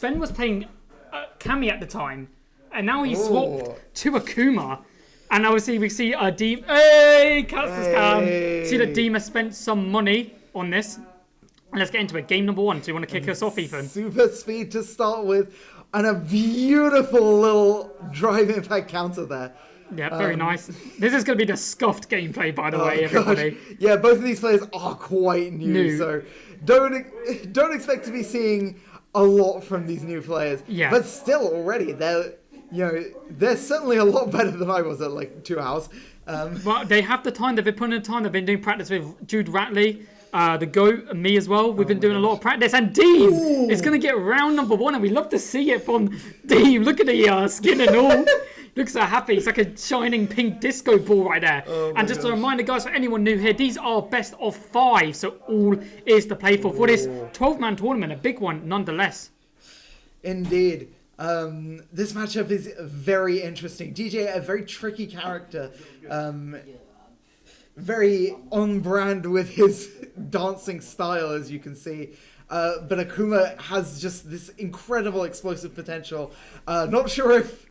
Ben was playing Kami at the time, and now he's swapped to Akuma. And obviously we see Deem. Hey, Cactus Cam. See that Deem has spent some money on this. And let's get into it. Game number 1. Do you want to kick us off, Ethan? Super speed to start with, and a beautiful little drive impact counter there. Yeah, very nice. This is going to be the scuffed gameplay, by the way, everybody. Yeah, both of these players are quite new. So don't expect to be seeing a lot from these new players. Yeah. But still, already they're certainly a lot better than I was at like 2 hours. But they have the time. They've been putting in time. They've been doing practice with Jude Ratley, the GOAT, and me as well. We've been doing a lot of practice. And Deem is going to get round number 1, and we love to see it from Deem. Look at the skin and all. Looks so happy. It's like a shining pink disco ball right there. And just a reminder, guys, for anyone new here, these are best of 5. So all is to play for this 12-man tournament. A big one, nonetheless. Indeed. This matchup is very interesting. DJ, a very tricky character. Very on brand with his dancing style, as you can see. But Akuma has just this incredible explosive potential. I'm not sure if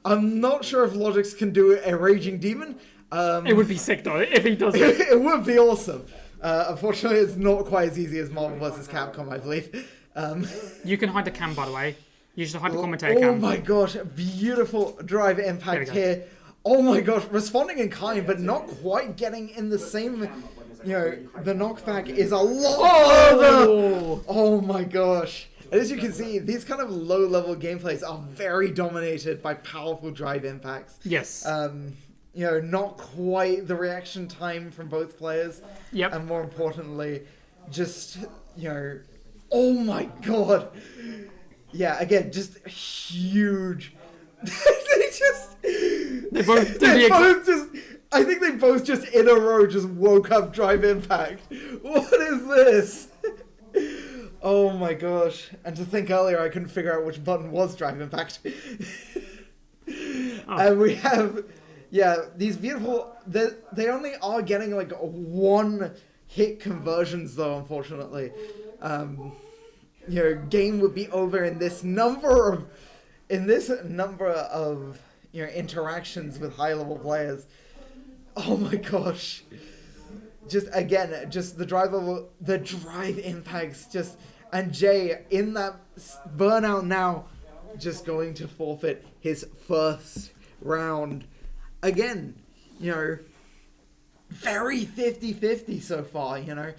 Logix can do a Raging Demon. It would be sick, though, if he does it. It would be awesome. Unfortunately, it's not quite as easy as Marvel vs. Capcom, I believe. You can hide the cam, by the way. You should hide the commentator cam. Oh my gosh, beautiful drive impact here. Oh my gosh, responding in kind, but not quite getting in the same... the knockback is a lot further. Oh my gosh. And as you can see, these kind of low-level gameplays are very dominated by powerful drive impacts. Yes. Not quite the reaction time from both players. Yep. And more importantly, just, oh my god. Yeah, again, just huge. I think they both just in a row just woke up drive impact. What is this? Oh my gosh. And to think earlier I couldn't figure out which button was drive impact. And we have, these beautiful, they only are getting like 1 hit conversions though, unfortunately. Game would be over in this number of interactions with high-level players. Oh my gosh. Just the drive impacts and Jay in that burnout now just going to forfeit his first round. Again, very 50-50 so far, Yeah,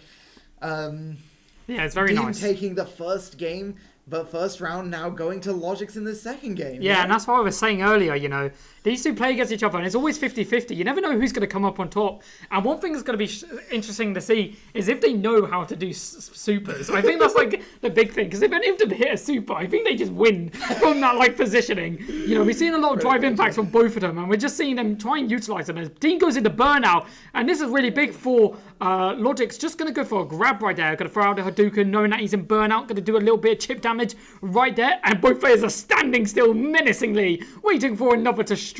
it's very nice. Taking the first game, but first round now going to Logix in the second game. Yeah, and that's what I was saying earlier, These two play against each other, and it's always 50-50. You never know who's going to come up on top. And one thing that's going to be interesting to see is if they know how to do supers. I think that's like the big thing, because if any of them hit a super, I think they just win from that positioning. We've seen a lot of drive impacts from both of them, and we're just seeing them try and utilize them. As Dean goes into burnout, and this is really big for Logix. Just going to go for a grab right there. Going to throw out the Hadouken, knowing that he's in burnout. Going to do a little bit of chip damage right there, and both players are standing still menacingly, waiting for another to strike.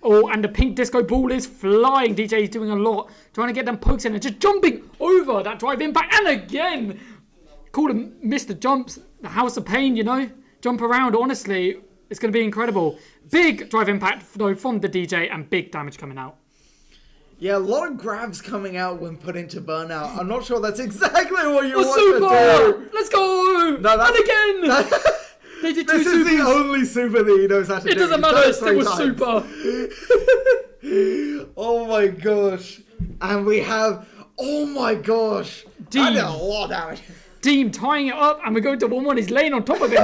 And the pink disco ball is flying. DJ is doing a lot, trying to get them pokes in and just jumping over that drive impact. And again, call him Mr. Jumps, the House of Pain, jump around. Honestly, it's going to be incredible. Big drive impact though from the DJ, and big damage coming out. Yeah, a lot of grabs coming out when put into burnout. I'm not sure that's exactly what you want super! to do. Let's go! No, and again! They did this is the only super that he knows how to do. It doesn't matter, it's still a super. Oh my gosh. And we have, oh my gosh. Deem. I did a lot of damage. Deem tying it up, and we're going to 1-1. He's laying on top of it.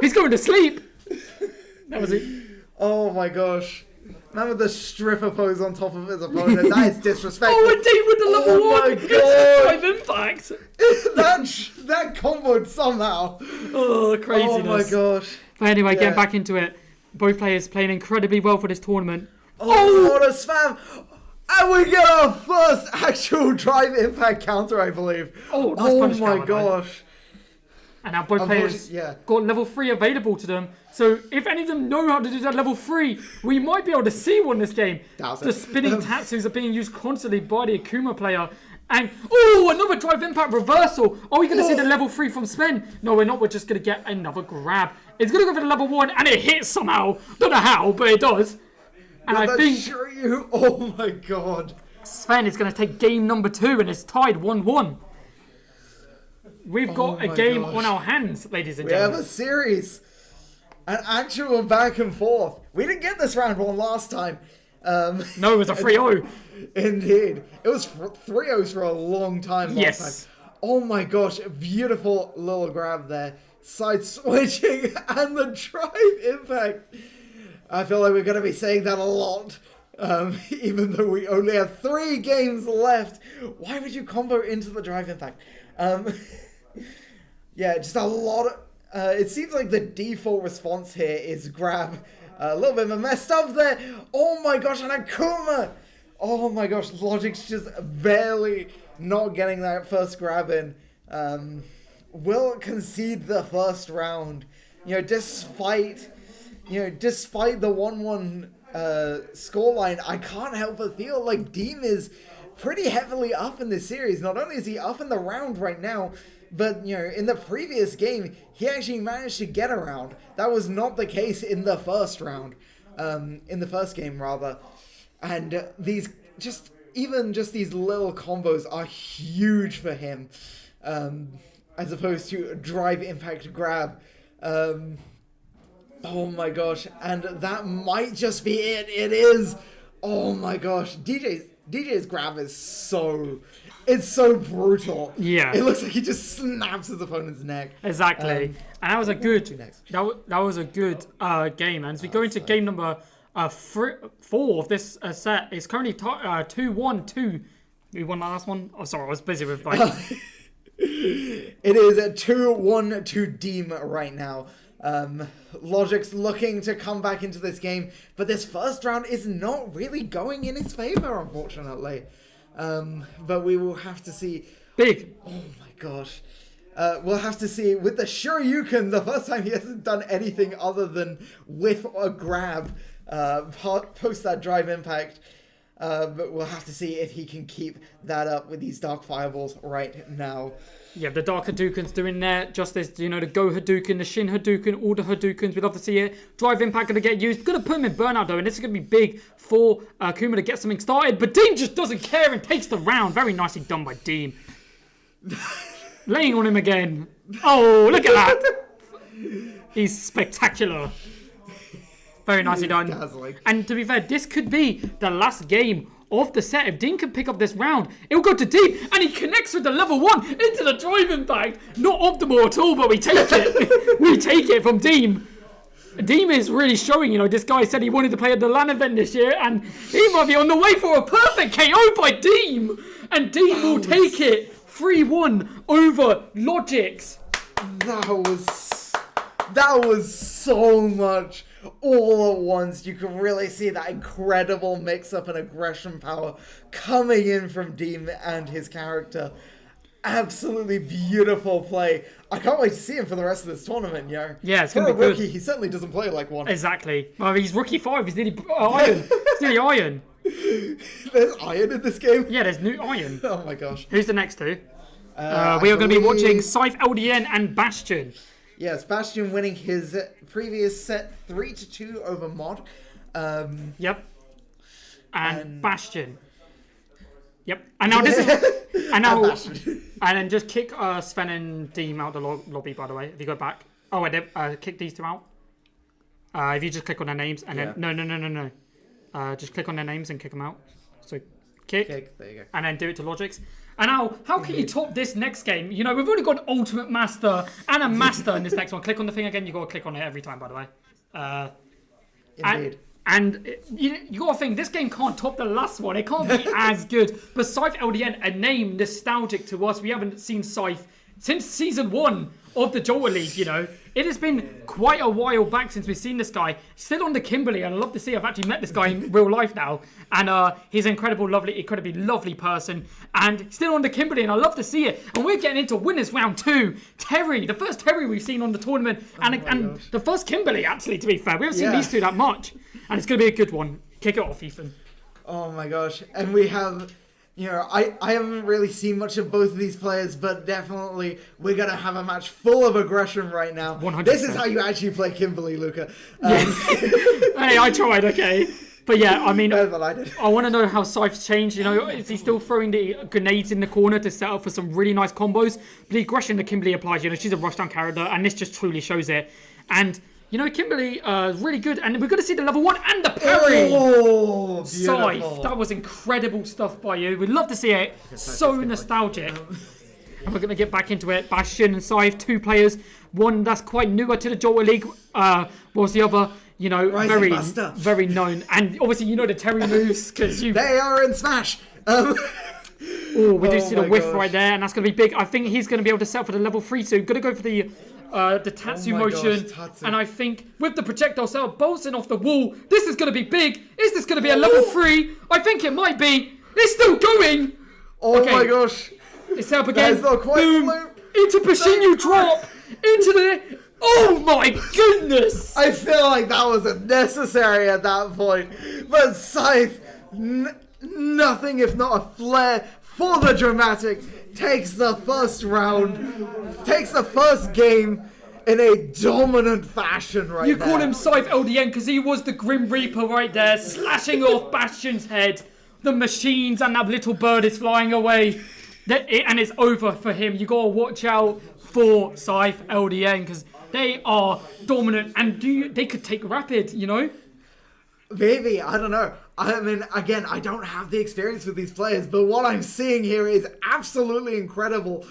He's going to sleep. That was it. Oh my gosh. Man with the stripper pose on top of his opponent. That is disrespectful. Oh, and Dean with the level 1. Oh my god. Drive impact. that comboed somehow. Oh, craziness. Oh my gosh. But anyway, getting back into it. Both players playing incredibly well for this tournament. Oh, what a spam. And we get our first actual drive impact counter, I believe. Oh, nice my gosh. And now both players got level 3 available to them. So if any of them know how to do that level 3, we might be able to see one this game. The spinning tatsus are being used constantly by the Akuma player. And, oh, another drive impact reversal. Are we going to see the level 3 from Sven? No, we're not. We're just going to get another grab. It's going to go for the level 1, and it hits somehow. Don't know how, but it does. And I think... Oh, my God. Sven is going to take game number 2, and it's tied 1-1. We've got a game on our hands, ladies and gentlemen. We have a series. An actual back and forth. We didn't get this round 1 last time. No, it was a 3-0. Indeed. It was 3-0s for a long time last time. Oh my gosh, beautiful little grab there. Side switching and the drive impact. I feel like we're going to be saying that a lot. Even though we only have 3 games left. Why would you combo into the drive impact? Yeah, just a lot of... it seems like the default response here is grab. A little bit of a messed up there. Oh my gosh, and Akuma! Oh my gosh, Logic's just barely not getting that first grab in. Will concede the first round. You know, despite the 1-1 scoreline, I can't help but feel like Deem is pretty heavily up in this series. Not only is he up in the round right now, but, you know, in the previous game, he actually managed to get around. That was not the case in the first round. In the first game, rather. And these, even these little combos are huge for him. As opposed to drive, impact, grab. Oh my gosh. And that might just be it. It is. Oh my gosh. DJ's grab is so... It's so brutal. Yeah. It looks like he just snaps his opponent's neck. Exactly. And that was a good... That was a good game. And as we go into game number 4 of this set, it's currently 2-1-2. We won the last one? Oh, sorry. I was busy with... like. It is a 2-1 to Deem right now. Logic's looking to come back into this game, but this first round is not really going in his favor, unfortunately. But we will have to see. Big. Oh my gosh. We'll have to see with the Shoryuken, the first time he hasn't done anything other than whiff a grab, post that drive impact. But we'll have to see if he can keep that up with these Dark Fireballs right now. Yeah, the Dark Hadouken's doing there. Just this, you know, the Go Hadouken, the Shin Hadouken, all the Hadoukens. We'd love to see it. Drive Impact going to get used. Going to put him in Burnout, though, and this is going to be big for Kuma to get something started. But Deem just doesn't care and takes the round. Very nicely done by Deem. Laying on him again. Oh, look at that. He's spectacular. Very nicely done. Dazzling. And to be fair, this could be the last game of the set. If Deem can pick up this round, it'll go to Deem, and he connects with the level 1 into the drive impact. Not optimal at all, but we take it. We take it from Deem. Deem is really showing, you know, this guy said he wanted to play at the LAN event this year, and he might be on the way for a perfect KO by Deem. And Deem will take it 3-1 over Logix. That was so much all at once. You can really see that incredible mix-up and aggression power coming in from Deem and his character. Absolutely beautiful play. I can't wait to see him for the rest of this tournament, yo. Yeah, it's going to be good. For a rookie, good. He certainly doesn't play like one. Exactly. Well, he's rookie 5. He's nearly iron. He's nearly iron. There's iron in this game? Yeah, there's new iron. Oh my gosh. Who's the next two? We are going to be watching Scythe LDN and Bastion. Yes, Bastion winning his previous set 3-2 over Mod. Yep. And Bastion. Yep. And now this is... And now... And then just kick Sven and Deem out the lobby, by the way, if you go back. Oh, wait, kick these two out. If you just click on their names and then... No. Just click on their names and kick them out. So, kick. There you go. And then do it to Logix. And now, how can you top this next game? You know, we've already got an Ultimate Master and a Master in this next one. Click on the thing again. You got to click on it every time, by the way. Indeed. And you got to think, this game can't top the last one. It can't be as good. But Scythe LDN, a name nostalgic to us. We haven't seen Scythe since Season 1 of the Jalta League, you know. It has been quite a while back since we've seen this guy. Still on the Kimberley, and I love to see I've actually met this guy in real life now. And he's an incredibly lovely person. And still on the Kimberley, and I love to see it. And we're getting into winners round 2. Terry, the first Terry we've seen on the tournament. And the first Kimberley, actually, to be fair. We haven't seen these two that much. And it's going to be a good one. Kick it off, Ethan. Oh my gosh. And we have you know, I haven't really seen much of both of these players, but definitely we're going to have a match full of aggression right now. 100%. This is how you actually play Kimberly, Luca. Hey, I tried, okay. But yeah, I mean, Better than I did. I want to know how Scythe's changed. You know, is he still throwing the grenades in the corner to set up for some really nice combos? But the aggression that Kimberly applies, you know, she's a rushdown character, and this just truly shows it. And, you know, Kimberly is really good, and we're going to see the level 1 and the parry. Oh, Scythe, that was incredible stuff by you. We'd love to see it. So nostalgic. And we're going to get back into it. Bastion and Scythe, 2 players. One that's quite newer to the Jalta League, whilst the other, you know, very known. And obviously, you know the Terry moves because you. They are in Smash. Oh, we do see the whiff right there, and that's going to be big. I think he's going to be able to set up for the level 3 too. Going to go for the Tatsu motion, and I think with the projectile cell bouncing off the wall, this is going to be big. Is this going to be a level 3? I think it might be. It's still going. Oh my gosh! It's set up again. Boom! Into Pashinu drop into the. Oh my goodness! I feel like that was unnecessary at that point, but Scythe, nothing if not a flair for the dramatic, takes the first round, takes the first game in a dominant fashion right now. You call him Scythe LDN because he was the Grim Reaper right there, slashing off Bastion's head. The machines and that little bird is flying away. And it's over for him. You gotta watch out for Scythe LDN because they are dominant and they could take Rapid, you know? Maybe, I don't know. I mean, again, I don't have the experience with these players, but what I'm seeing here is absolutely incredible.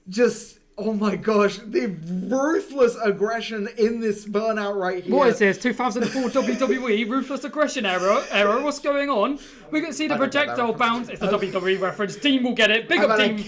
Just, oh my gosh, the ruthless aggression in this burnout right here. What is this? 2004 WWE ruthless aggression era? What's going on? We're going to see the projectile bounce. It's a WWE reference. Dean will get it. Big up, Dean.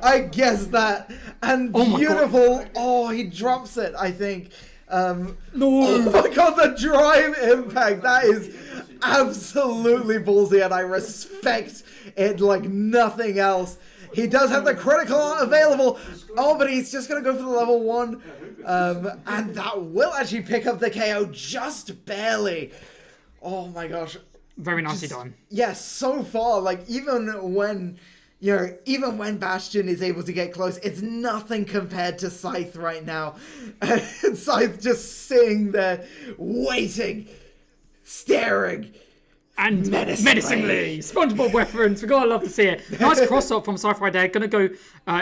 I guess that. And beautiful. Oh, he drops it, I think. No. Oh my god, the drive impact. That is absolutely ballsy, and I respect it like nothing else. He does have the critical art available. Oh, but he's just going to go for the level 1. And that will actually pick up the KO just barely. Oh my gosh. Very nicely done. Yes, so far, like even when Bastion is able to get close, it's nothing compared to Scythe right now. And Scythe just sitting there, waiting, staring. And menacingly. SpongeBob reference. We're going to love to see it. Nice cross-up from Scythe right there. Going to go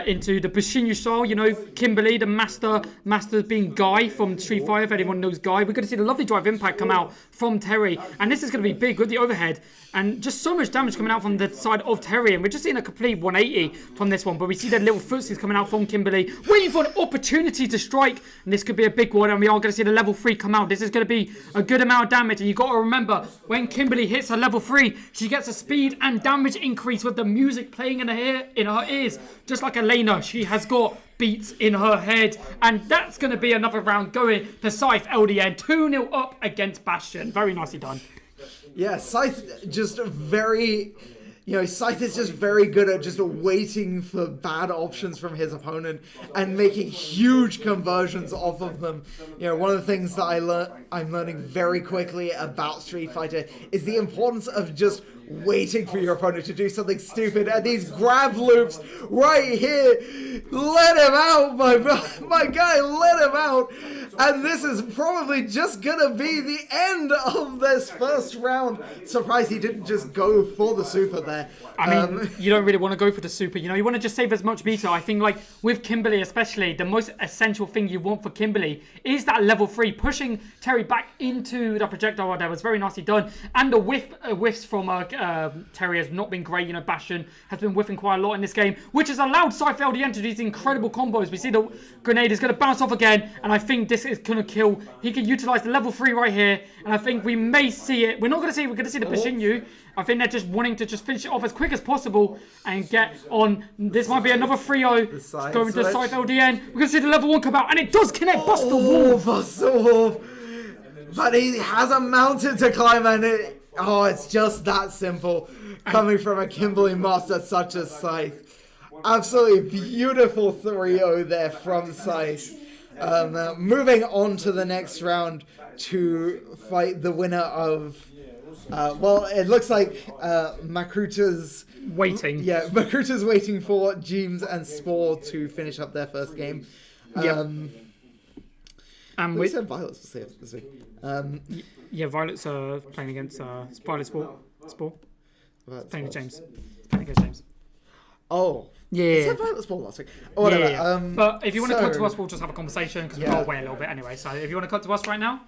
into the Bushinyu style. You know, Kimberly, the master being Guy from Street Fighter. If anyone knows Guy. We're going to see the lovely drive impact come out from Terry. And this is going to be big with the overhead. And just so much damage coming out from the side of Terry. And we're just seeing a complete 180 from this one. But we see the little footsies coming out from Kimberly. Waiting for an opportunity to strike. And this could be a big one. And we are going to see the level 3 come out. This is going to be a good amount of damage. And you've got to remember, when Kimberly hits her level 3, she gets a speed and damage increase with the music playing in her ears. Just like Elena, she has got beats in her head. And that's going to be another round going to Scythe LDN. 2-0 up against Bastion. Very nicely done. Yeah, Scythe just very... You know, Scythe is just very good at just waiting for bad options from his opponent and making huge conversions off of them. You know, one of the things that I'm learning very quickly about Street Fighter is the importance of just waiting for your opponent to do something stupid, and these grab loops right here, let him out, my guy, let him out. And this is probably just gonna be the end of this first round. Surprised he didn't just go for the super there. I mean, you don't really want to go for the super, you know, you want to just save as much meter. I think, like, with Kimberly especially, the most essential thing you want for Kimberly is that level 3, pushing Terry back into the projectile. That was very nicely done. And the whiffs from Terry has not been great. You know, Bastion has been whiffing quite a lot in this game, which has allowed Scythe LDN to do these incredible combos. We see the grenade is going to bounce off again, and I think this is going to kill. He can utilize the level 3 right here, and I think we may see it. We're going to see the Bushinyu. I think they're just wanting to just finish it off as quick as possible and get on. This might be another 3-0 going to Scythe LDN. We're going to see the level 1 come out, and it does connect. Bust the wall. Bust the wall. But he has a mountain to climb, and it's just that simple. Coming from a Kimberly master such as Scythe. Absolutely beautiful 3-0 there from Scythe. Moving on to the next round to fight the winner of Well, it looks like Makruta's waiting. Yeah, Makruta's waiting for Jeems and Spore to finish up their first game. And we said Violet's will see this week. Yeah, Violet's playing against Violet Spore. Playing against James. Playing against James. Oh. Yeah. I said Violet's Spore last week. Oh, whatever. Yeah. But if you want to come to us, we'll just have a conversation because we'll go away a little bit anyway. So if you want to come to us right now.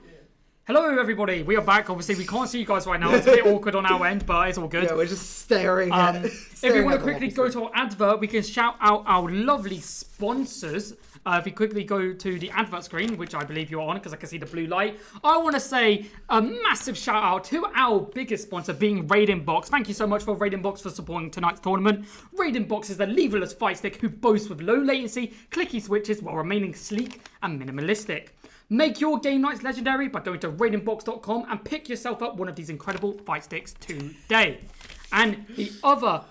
Hello, everybody. We are back. Obviously, we can't see you guys right now. It's a bit awkward on our end, but it's all good. Yeah, we're just staring at if you want to quickly go to our advert, we can shout out our lovely sponsors. If you quickly go to the advert screen, which I believe you're on because I can see the blue light, I want to say a massive shout out to our biggest sponsor being Raiden Box. Thank you so much for Raiden Box for supporting tonight's tournament. Raiden Box is a leverless fight stick who boasts with low latency, clicky switches while remaining sleek and minimalistic. Make your game nights legendary by going to raidenbox.com and pick yourself up one of these incredible fight sticks today. And the other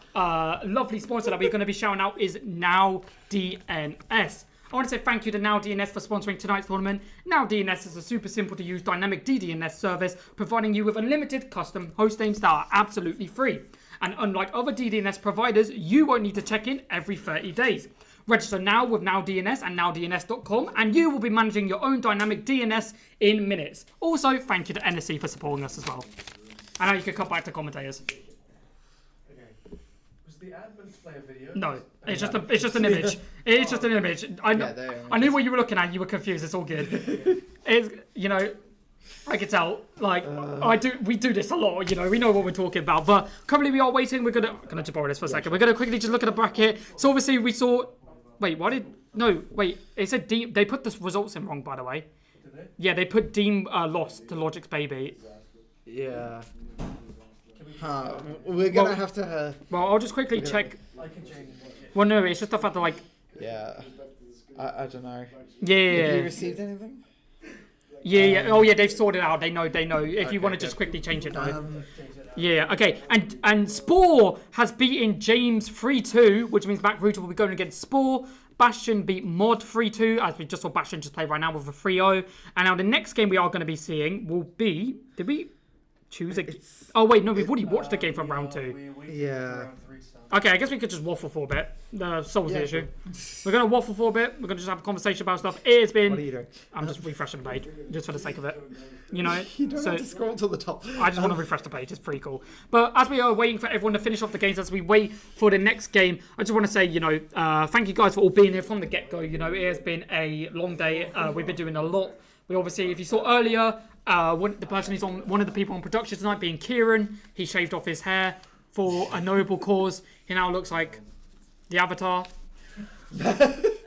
lovely sponsor that we're going to be shouting out is Now DNS. I want to say thank you to Now DNS for sponsoring tonight's tournament. Now DNS is a super simple to use dynamic DDNS service, providing you with unlimited custom host names that are absolutely free. And unlike other DDNS providers, you won't need to check in every 30 days. Register now with NowDNS and nowdns.com and you will be managing your own dynamic DNS in minutes. Also, thank you to NSC for supporting us as well. And now you can cut back to commentators. Okay. Was the ad meant to play a video? No, it's just an image. It's just an image. I knew what you were looking at. You were confused. It's all good. It's, you know, I can tell. Like we do this a lot. You know, we know what we're talking about. But currently we are waiting. We're gonna just borrow this for a second. We're gonna quickly just look at the bracket. So obviously we saw. Wait, why did... No, wait. It said Deem... They put the results in wrong, by the way. Did they? Yeah, they put Deem lost to Logic's Baby. Yeah. We're going to have to... well, I'll just quickly check... I can change it. Well, no, it's just the fact that, like... Yeah. I don't know. Yeah. Have you received anything? Yeah. Oh, yeah, they've sorted it out. They know. If you want to just quickly change it, though. Yeah, okay. And Spore has beaten James 3-2, which means Mac Router will be going against Spore. Bastion beat Mod 3-2, as we just saw Bastion just play right now with a 3-0. And now the next game we are going to be seeing will be... Did we choose a... Oh, wait, no, we've already watched the game from round 2. Yeah. Okay, I guess we could just waffle for a bit. Solves the issue. We're going to waffle for a bit. We're going to just have a conversation about stuff. It has been... What are you doing? I'm just refreshing the page, just for the sake of it. You know? You don't have to scroll to the top. I just want to refresh the page. It's pretty cool. But as we are waiting for everyone to finish off the games, as we wait for the next game, I just want to say, you know, thank you guys for all being here from the get-go. You know, it has been a long day. We've been doing a lot. We obviously, if you saw earlier, the person who's on, one of the people on production tonight being Kieran, he shaved off his hair for a noble cause. He now looks like the Avatar.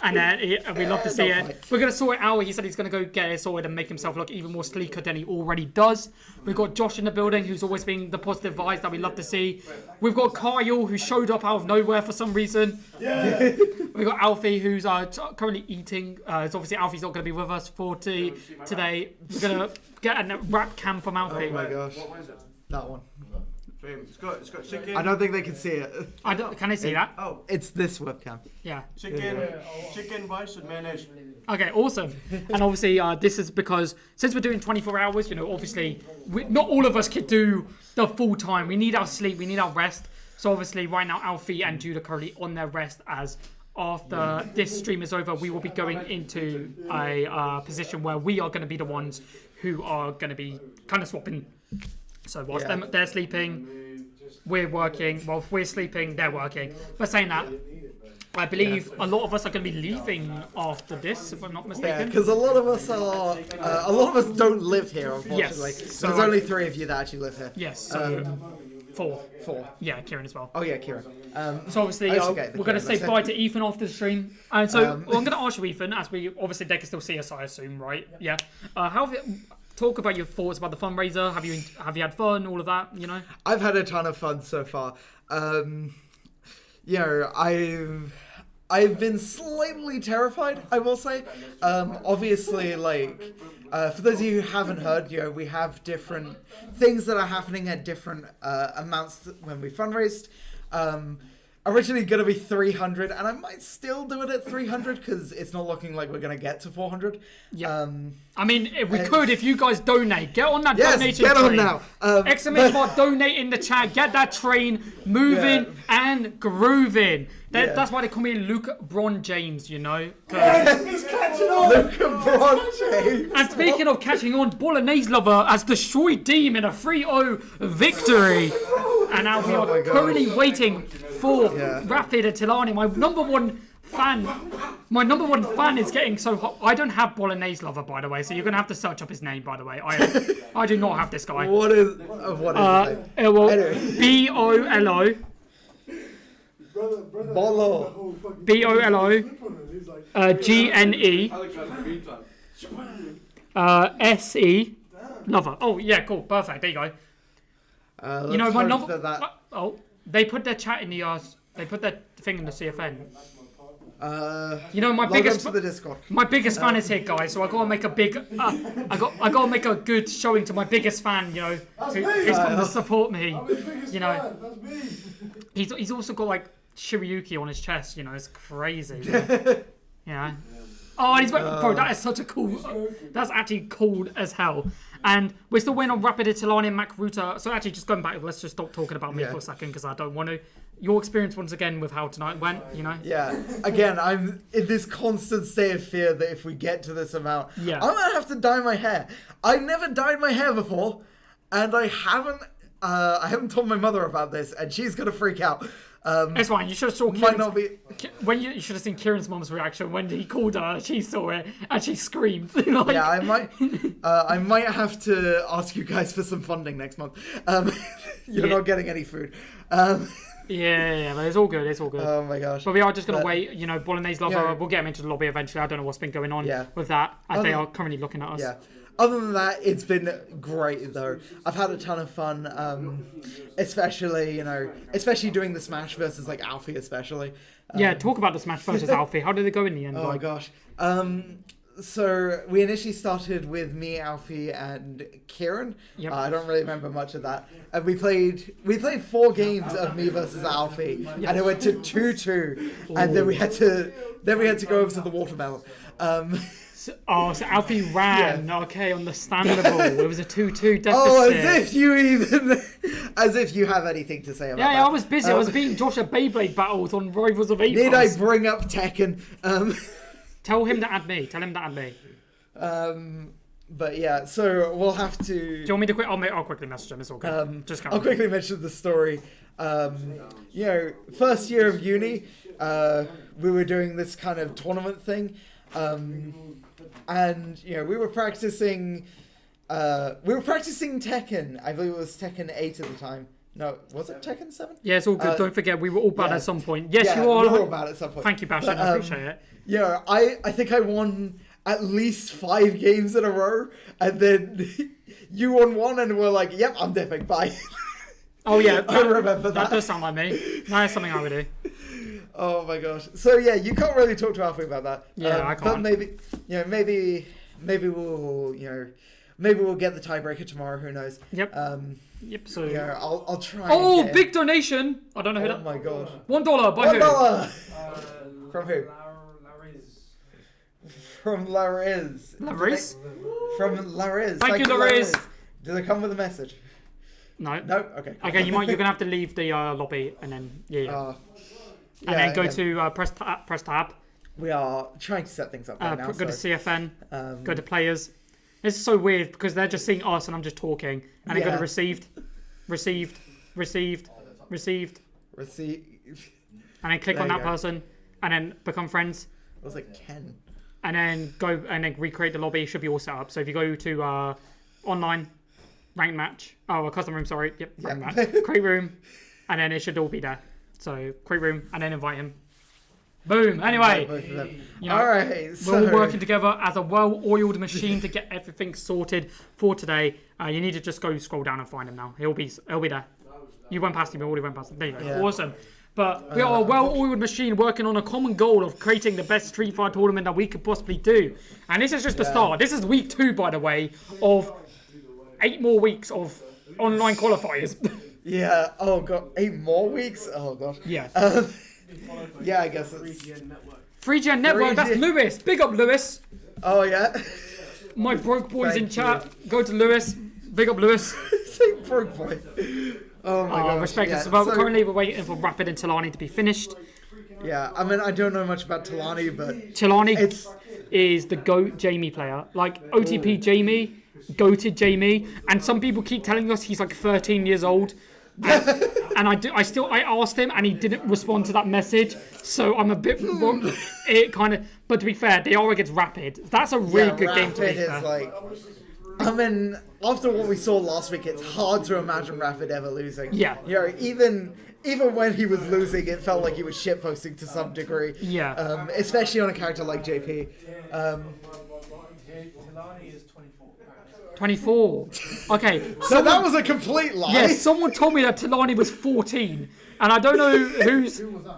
And we love to see it. We're going to sort it out. He said he's going to go get it sorted and make himself look even more sleeker than he already does. We've got Josh in the building, who's always been the positive vibes that we love to see. We've got Kyle, who showed up out of nowhere for some reason. Yeah. We've got Alfie, who's currently eating. It's obviously Alfie's not going to be with us for today. We're going to get a rap cam from Alfie. Oh my gosh. What is it? That one. It's got chicken. I don't think they can see it. Can I see that? Oh, It's this webcam. Yeah. chicken rice and mayonnaise. Okay, awesome. And obviously, this is because since we're doing 24 hours, you know, obviously, not all of us could do the full time. We need our sleep, we need our rest. So obviously, right now, Alfie and Jude are currently on their rest. As after this stream is over, we will be going into a position where we are going to be the ones who are going to be kind of swapping. So whilst they're sleeping, we're working. While we're sleeping, they're working. But saying that, I believe a lot of us are going to be leaving after this, if I'm not mistaken. Yeah, because a lot of us don't live here, unfortunately. Yes, so there's only 3 of you that actually live here. Yes, so 4. 4. Yeah, Kieran as well. Oh yeah, Kieran. So obviously, we're going to say bye to Ethan after the stream. And so I'm going to ask you, Ethan, as we obviously they can still see us, I assume, right? Yeah. How have it? Talk about your thoughts about the fundraiser. Have you had fun? All of that, you know. I've had a ton of fun so far. You know, I've been slightly terrified, I will say. Obviously, like for those of you who haven't heard, you know, we have different things that are happening at different amounts when we fundraised. originally going to be 300, and I might still do it at 300 because it's not looking like we're going to get to 400. Yeah. I mean, if we could, if you guys donate, get on that donation get train. on now. Exclamation mark donate in the chat. Get that train moving and grooving. That's why they call me Luke Bron James, you know. He's catching on. Luke Bron James. And speaking of catching on, Bolognese Lover has destroyed Deem in a 3-0 victory. And now we are currently waiting for Rapid Atilani. My number one fan is getting so hot. I don't have Bolognese Lover, by the way, so you're going to have to search up his name, by the way. I do not have this guy. What is his name? Well, B-O-L-O. Bolo. B-O-L-O. G-N-E. S-E. Lover. Oh, yeah, cool. Perfect. There you go. You know, my number... Oh, they put their chat in the... they put their thing in the CFN. You know, my biggest fan is here, guys. So I gotta make a big, I gotta make a good showing to my biggest fan. You know, who's come to support me. You know, he's also got like Shiryuki on his chest. You know, it's crazy. Yeah. Oh, and he's bro. That is such a cool. That's actually cool as hell. And we're still waiting on Rapid Atilani and Mac Ruta. So actually, just going back, let's just stop talking about me for a second because I don't want to. Your experience once again with how tonight went, you know? Yeah. Again, I'm in this constant state of fear that if we get to this amount, I'm gonna have to dye my hair. I've never dyed my hair before, and I haven't told my mother about this, and she's gonna freak out. It's fine. You should have saw you should have seen Kieran's mom's reaction when he called her. She saw it and she screamed. Like... Yeah, I might have to ask you guys for some funding next month. You're not getting any food. Yeah, but it's all good. It's all good. Oh my gosh! But we are just gonna wait. You know, Bolognese Lover. We'll get him into the lobby eventually. I don't know what's been going on with that, as they are currently looking at us. Yeah. Other than that, it's been great though. I've had a ton of fun, especially doing the Smash versus like Alfie, especially. Talk about the Smash versus Alfie. How did it go in the end? Oh my gosh. So we initially started with me, Alfie, and Kieran. Yep. I don't really remember much of that. And we played 4 games of me versus Alfie, and it went to 2-2. And then we had to go over to the watermelon. So Alfie ran. Okay, understandable. It was a 2-2 deficit. Oh, as if you have anything to say about that. Yeah, I was busy. I was beating Josh at Beyblade battles on Rivals of 8. Need I bring up Tekken? Tell him to add me. But yeah, so we'll have to... Do you want me to I'll quickly message him. It's all good. I'll quickly mention the story. First year of uni, we were doing this kind of tournament thing. And we were practicing Tekken. I believe it was Tekken 8 at the time. No, was it Tekken 7? Yeah, it's all good. Don't forget, we were all bad at some point. Yes, you are. We were all bad at some point. Thank you, Bastion. I appreciate it. Yeah, I think I won at least 5 games in a row, and then you won 1, and we're like, "Yep, I'm dipping. Bye." Oh yeah, I remember that. That does sound like me. That's something I would do. Oh my gosh. So yeah, you can't really talk to Alfie about that. Yeah, I can't. But maybe we'll get the tiebreaker tomorrow. Who knows? Yep. So yeah, I'll try. Oh, big donation! I don't know who that. Oh my gosh. $1 by who? $1. From who? From Lariz. Lariz? From Lariz. Thank you, Lariz. Does it come with a message? No. No. Okay. Okay, you're gonna have to leave the lobby and then and then go to press tab. We are trying to set things up right now. Go to CFN. Go to players. It's so weird because they're just seeing us and I'm just talking, and then go to received, and then click on that person, and then become friends. It was like Ken. And then go and then recreate the lobby. It should be all set up. So if you go to online, ranked match, custom room, sorry, ranked match, create room, and then it should all be there. So create room and then invite him. Boom. Anyway, all right. We're all working together as a well-oiled machine to get everything sorted for today. You need to just go scroll down and find him now. He'll be there. You went past him. You already went past him. There you go. Yeah. Awesome. But we are a well-oiled machine working on a common goal of creating the best Street Fighter tournament that we could possibly do. And this is just the start. This is week 2, by the way, of 8 more weeks of online qualifiers. Yeah. Oh god. 8 more weeks. Oh god. Yeah. Yeah, I guess it's. 3GN Network. 3GN Network, that's 3G. Lewis. Big up, Lewis. Oh yeah. My broke boys in Thank chat. Go to Lewis. Big up, Lewis. Say broke boy. Oh my god. Respect Yeah, us. Well, so- currently, we're waiting for Rapid and Talani to be finished. Yeah. I mean, I don't know much about Talani, but Talani it's. is the GOAT Jamie player. Like, OTP Jamie, GOATed Jamie. And some people keep telling us he's like 13 years old. And I asked him and he didn't respond to that message. So I'm a bit wrong. It kind of, but to be fair, they are against Rapid. That's a really good game to be Rapid fair. is like. I mean, after what we saw last week, it's hard to imagine Rapid ever losing. Yeah. You know, even when he was losing, it felt like he was shitposting to some degree. Yeah. Especially on a character like JP. Tilani is 24. 24. Okay. So that was a complete lie. Yes, someone told me that Talani was 14, and I don't know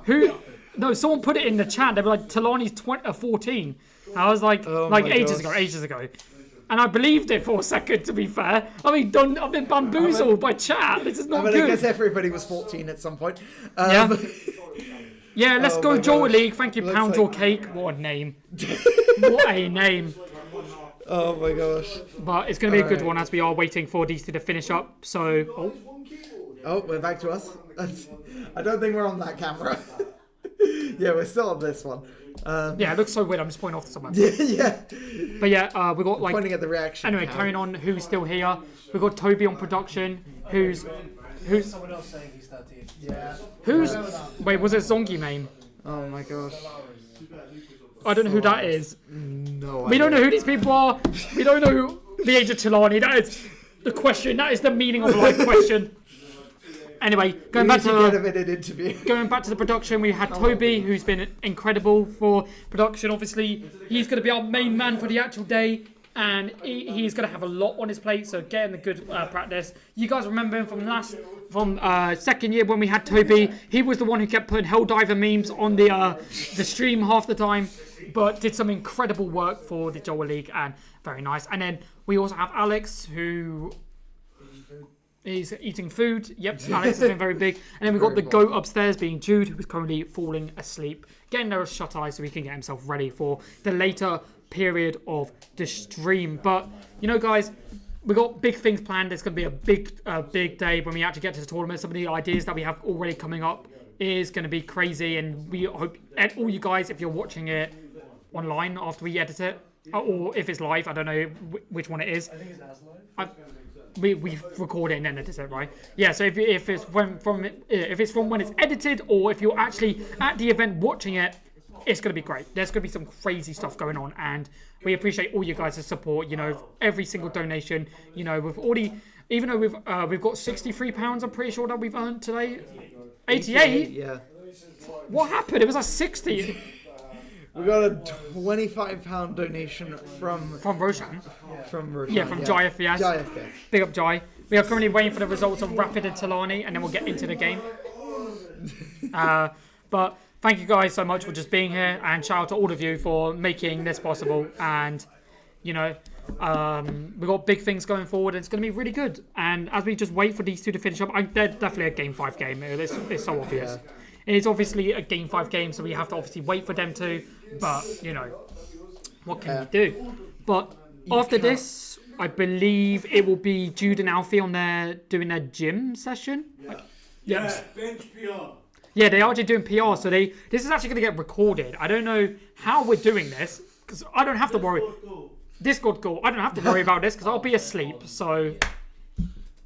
who. No, someone put it in the chat. They were like, Talani's 14. I was like, Oh my ages gosh. ago. And I believed it for a second, to be fair. I mean, I've been bamboozled by chat. This is not I good. guess everybody was 14 at some point. Yeah. Yeah, let's Oh go my Joel gosh. League. Thank you, Looks Pound like- Your Cake. What a name. What a name. Oh my gosh. But it's going to be a good Alright. one as we are waiting for these two to finish up. So, Oh, we're back to us. I don't think we're on that camera. Yeah, we're still on this one. yeah, it looks so weird. I'm just pointing off to someone. Yeah. But yeah, we got like... Pointing at the reaction. Anyway, cam. carrying on, who's still here? We've got Toby on production, who's Someone else saying he's 13. wait, was it Zongi name? Oh my gosh. I don't know who that is. No. We don't know who these people are. We don't know the age of Tilani. That is the question. That is the meaning of life question. Anyway, going back to the production, we had Toby, who's been incredible for production. Obviously, he's going to be our main man for the actual day, and he's going to have a lot on his plate. So get in the good practice. You guys remember him from second year when we had Toby. He was the one who kept putting Helldiver memes on the stream half the time, but did some incredible work for the Joel League, and very nice. And then we also have Alex, who is eating food. Yep, Alex has been very big. And then we've got the goat upstairs being Jude, who is currently falling asleep, getting those shut eyes so he can get himself ready for the later period of the stream. But, you know, guys, we've got big things planned. It's going to be a big day when we actually get to the tournament. Some of the ideas that we have already coming up is going to be crazy. And we hope, and all you guys, if you're watching it online after we edit it, or if it's live, I don't know which one it is. I think it's as live. We record it and then edit it, right? Yeah. So if it's from when it's edited, or if you're actually at the event watching it, it's going to be great. There's going to be some crazy stuff going on, and we appreciate all you guys' support. You know, every single donation. You know, we've already, even though we've got £63, I'm pretty sure that we've earned today. 88. Yeah. What happened? It was like 60 We got a £25 donation from Roshan. Roshan. Yeah, from Jai FVS. Jai FVS. Big up Jai. We are currently waiting for the results of Rapid and Talani, and then we'll get into the game. But thank you guys so much for just being here, and shout out to all of you for making this possible. And, you know, we've got big things going forward, and it's going to be really good. And as we just wait for these two to finish up, they're definitely a Game 5 game. It's so obvious. Yeah. It's obviously a Game 5 game, so we have to obviously wait for them to. But, you know, what can we do? But after this, I believe it will be Jude and Alfie on doing their gym session. Yeah, bench PR. Yeah, they are actually doing PR, so this is actually going to get recorded. I don't know how we're doing this, because I don't have to worry. Discord call. I don't have to worry about this, because I'll be asleep, so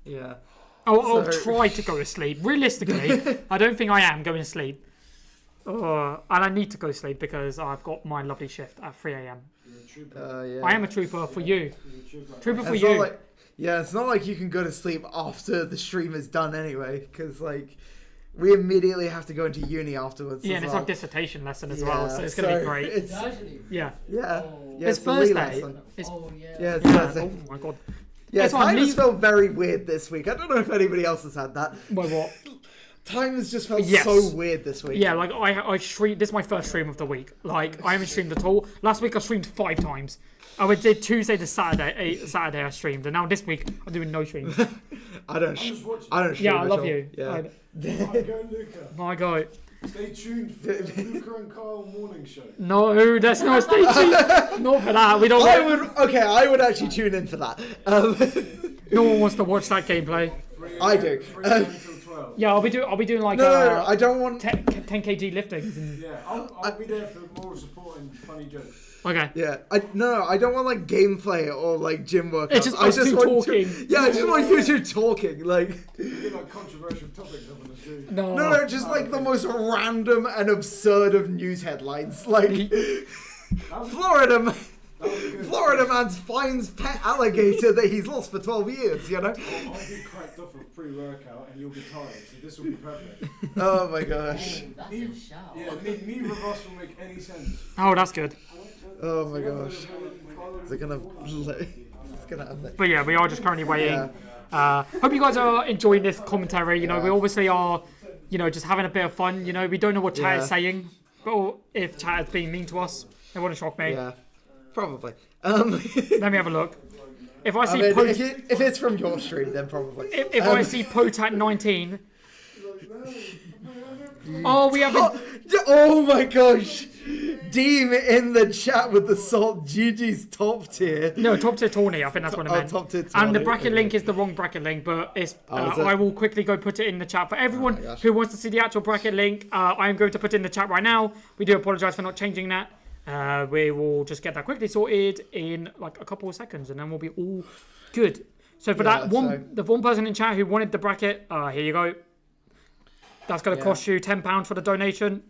Yeah. I'll try to go to sleep. Realistically, I don't think I am going to sleep. And I need to go to sleep, because I've got my lovely shift at 3 a.m. Yeah. I am a trooper for you. Trooper for It's you. not like, yeah, it's not like you can go to sleep after the stream is done anyway, because like we immediately have to go into uni afterwards. Yeah, as and it's well. our dissertation lesson as well, so it's going to be great. It's, Yeah. yeah, It's the Lee Thursday. lesson. It's, Yeah, it's yeah. Thursday. Oh my god. Yeah, That's why time I'm has felt very weird this week. I don't know if anybody else has had that. Well, what? Time has just felt Yes. so weird this week. Yeah, like I streamed. This is my first stream of the week. Like I haven't streamed at all. Last week I streamed 5 times. I did Tuesday to Saturday. Saturday I streamed, and now this week I'm doing no streams. I don't stream Yeah, I at love all. you. Yeah. Go, Luca. My God. Stay tuned for the Luca and Kyle morning show. No, that's not stay tuned. Not for that. We don't. I would actually tune in for that. No one wants to watch that gameplay. I do. 3 a.m. till 12. Yeah, I'll be doing like No, I don't want. 10 kg liftings. And... Yeah, I'll be there for more support and funny jokes. Okay. Yeah, I don't want like gameplay or like gym workouts. It's just I us just two want talking. I just want you two talking. Like, You get like controversial topics up on the street. No. just like the most random and absurd of news headlines. Like, Florida man finds pet alligator that he's lost for 12 years. You know. I'll be cracked off of pre-workout and you'll be tired, so this will be perfect. Oh my gosh. That's a shout. Yeah, neither of us will make any sense. Oh, that's good. Oh my gosh. Is it gonna? It's gonna end it. But yeah, we are just currently waiting. Yeah. Hope you guys are enjoying this commentary. You know, we obviously are, just having a bit of fun. You know, we don't know what chat is saying, or if chat is being mean to us. It wouldn't shock me. Yeah. Probably. Let me have a look. If I see if it's from your stream, then probably. if I see Potat 19. Oh, we have. Oh my gosh! Deem in the chat with the salt. GG's top tier. No, top tier Tawny. I think that's what I meant. Top tier And the Tawny, bracket okay. link is the wrong bracket link, but it's. Is it? I will quickly go put it in the chat for everyone gosh. who wants to see the actual bracket link. I am going to put it in the chat right now. We do apologise for not changing that. We will just get that quickly sorted in like a couple of seconds, and then we'll be all good. So for that the one person in chat who wanted the bracket, here you go. That's going to cost you £10 for the donation.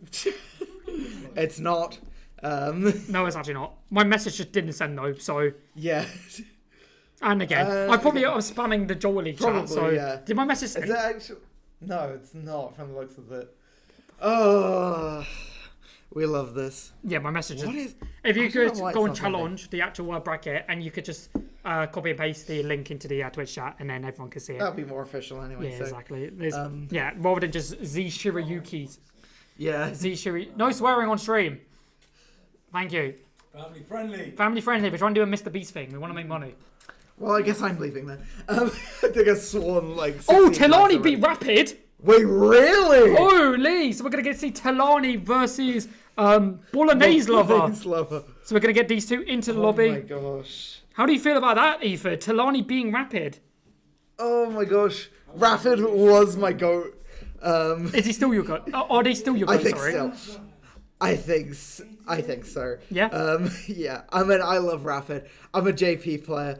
It's not. No, it's actually not. My message just didn't send though, so. Yeah. And again, I'm spamming the Jolie chat. So yeah. did my message? Is it actually? No, it's not. From the looks of it. Oh, we love this. Yeah, my message. What is? If you could why go it's and not challenge the actual bracket, and you could just copy and paste the link into the Twitch chat, and then everyone can see it. That'd be more official anyway. Yeah, so. exactly. Rather than just Z Shirayuki. Yeah. Z Shiri. No swearing on stream. Thank you. Family friendly. Family friendly. We're trying to do a Mr. Beast thing. We want to make money. Well, I guess I'm leaving then. I think I sworn like. Oh, 16 Telani times beat Rapid. Wait, really? Holy! So we're gonna get to see Telani versus Bolognese Lover. So we're gonna get these two into the lobby. Oh my gosh. How do you feel about that, Aoife? Telani being Rapid. Oh my gosh. Rapid was my goat. Is he still your goat? Are they still your goat? I think Sorry. so. I think so. Yeah. Yeah. I mean, I love Rapid. I'm a JP player.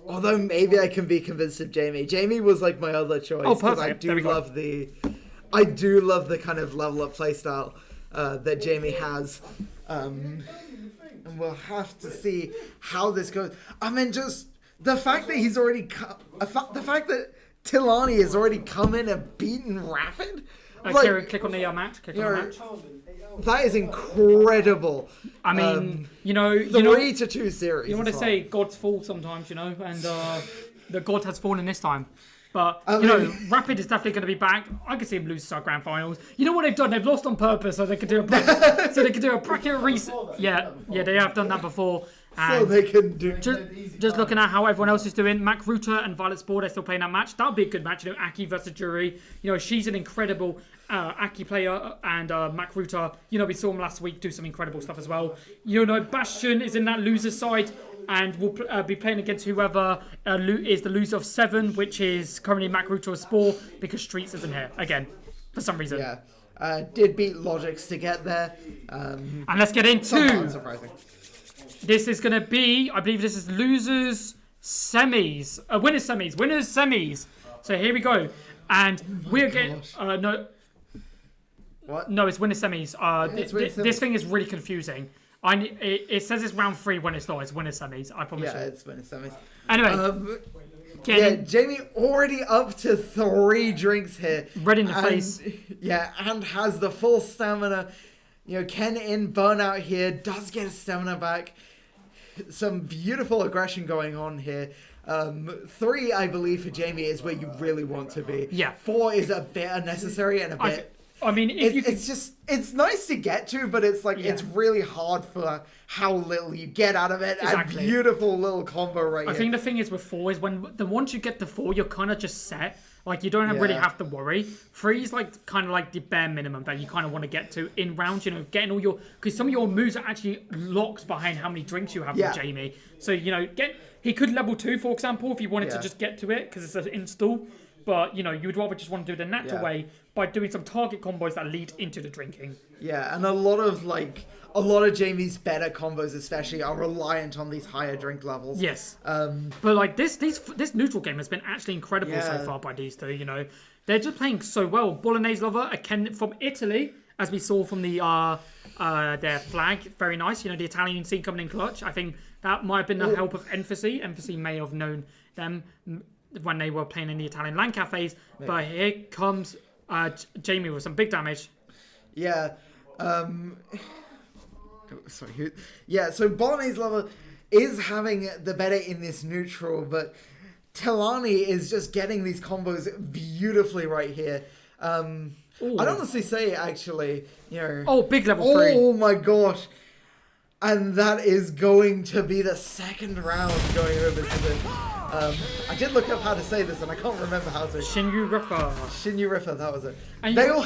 Although maybe I can be convinced of Jamie. Jamie was like my other choice. Oh, because perfect. I do love the kind of level up playstyle that Jamie has. And we'll have to see how this goes. I mean, just the fact that he's already the fact that Tilani has already come in and beaten Rapid. Kieran, click on the match. Click on the match. That is incredible. I mean, 3-2 series. You want to say God's fall sometimes, and the God has fallen this time. But Rapid is definitely going to be back. I can see him lose to our grand finals. You know what they've done? They've lost on purpose so they could do a bracket reset. Yeah, they have done that before. And so they can do. Just looking at how everyone else is doing, Mac Ruta and Violet Spore, they're still playing that match. That would be a good match. Aki versus Jury. She's an incredible Aki player, and Mac Ruta. We saw him last week do some incredible stuff as well. Bastion is in that loser side, and will be playing against whoever is the loser of 7, which is currently Mac Ruta or Spore, because Streets isn't here again for some reason. Yeah, did beat Logix to get there. And let's get into. Unsurprising. This is going to be, I believe this is losers semis. Winners semis. So here we go. And we're getting... no. What? No, it's winners semis. It's winners semis. This thing is really confusing. It says it's round 3 when it's not. It's winners semis. I promise you. Yeah, it's winners semis. Anyway. Jamie already up to 3 drinks here. Red in the face. Yeah, and has the full stamina. Ken in burnout here. Does get his stamina back. Some beautiful aggression going on here. 3, I believe, for Jamie is where you really want to be. Yeah. 4 is a bit unnecessary and a bit I mean, if you it's just, it's nice to get to, but it's like, it's really hard for how little you get out of it. Exactly. A beautiful little combo right here. I think the thing is with 4 is once you get to 4, you're kind of just set. Like, you don't really have to worry. 3 is like kind of like the bare minimum that you kind of want to get to in rounds, you know, getting all your, because some of your moves are actually locked behind how many drinks you have with Jamie. So, you know, he could level 2, for example, if you wanted to just get to it, because it's an install. But, you know, you would rather just want to do it the natural way by doing some target combos that lead into the drinking. Yeah, and a lot of Jamie's better combos especially are reliant on these higher drink levels. Yes. But like this neutral game has been actually incredible so far by these two, you know. They're just playing so well. Bolognese Lover, again from Italy, as we saw from their flag, very nice. You know, the Italian scene coming in clutch. I think that might have been the help of Emphasis. Emphasis may have known them when they were playing in the Italian LAN cafes. But here comes Jamie with some big damage. Yeah. Sorry. Yeah, so Bolognese Lover is having the better in this neutral, but Telani is just getting these combos beautifully right here. I'd honestly say, actually, you know... Oh, big level 3. Oh my gosh. And that is going to be the second round going over to the... I did look up how to say this, and I can't remember how to... Shinyu Ripper, that was it. And they all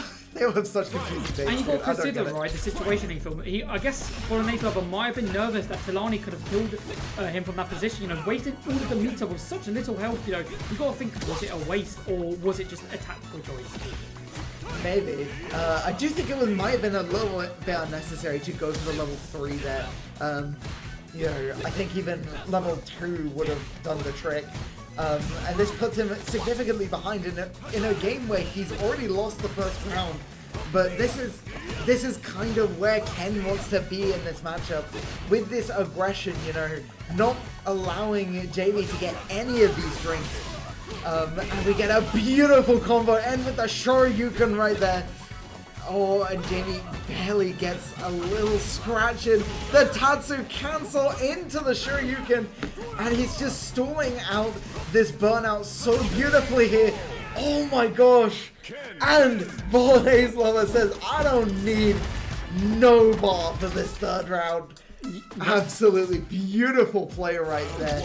have such confusing names. And you've got to consider, right, the situation he filmed. I guess Bolognese Lover might have been nervous that Telani could have killed him from that position, you know, wasted all of the meter with such little health, you know. You've got to think, was it a waste, or was it just a tactical choice? Maybe. I do think it might have been a little bit unnecessary to go to the level 3 there. You know, I think even level 2 would have done the trick. And this puts him significantly behind in a game where he's already lost the first round. But this is kind of where Ken wants to be in this matchup. With this aggression, you know, not allowing Jamie to get any of these drinks. And we get a beautiful combo, and with the Shoryuken right there. Oh, and Jamie barely gets a little scratch in. The Tatsu cancel into the Shoryuken, and he's just stalling out this burnout so beautifully here. Oh my gosh. And Bolognese Lover says, I don't need no bar for this third round. Absolutely beautiful play right there.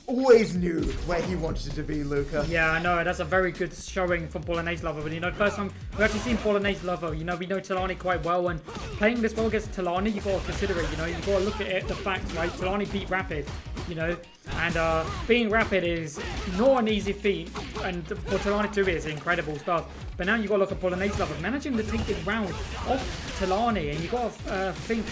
Always knew where he wanted to be, Luca. Yeah, I know. That's a very good showing from Bolognese Lover. But, you know, first time we've actually seen Bolognese Lover. You know, we know Telani quite well. And playing this well against Telani, you've got to consider it. You know, you've got to look at it, the facts, right? Telani beat Rapid, you know. And being Rapid is not an easy feat. And for Telani to do it is incredible stuff. But now you've got to look at Bolognese Lover. Managing to take this round off Telani. And you've got to think,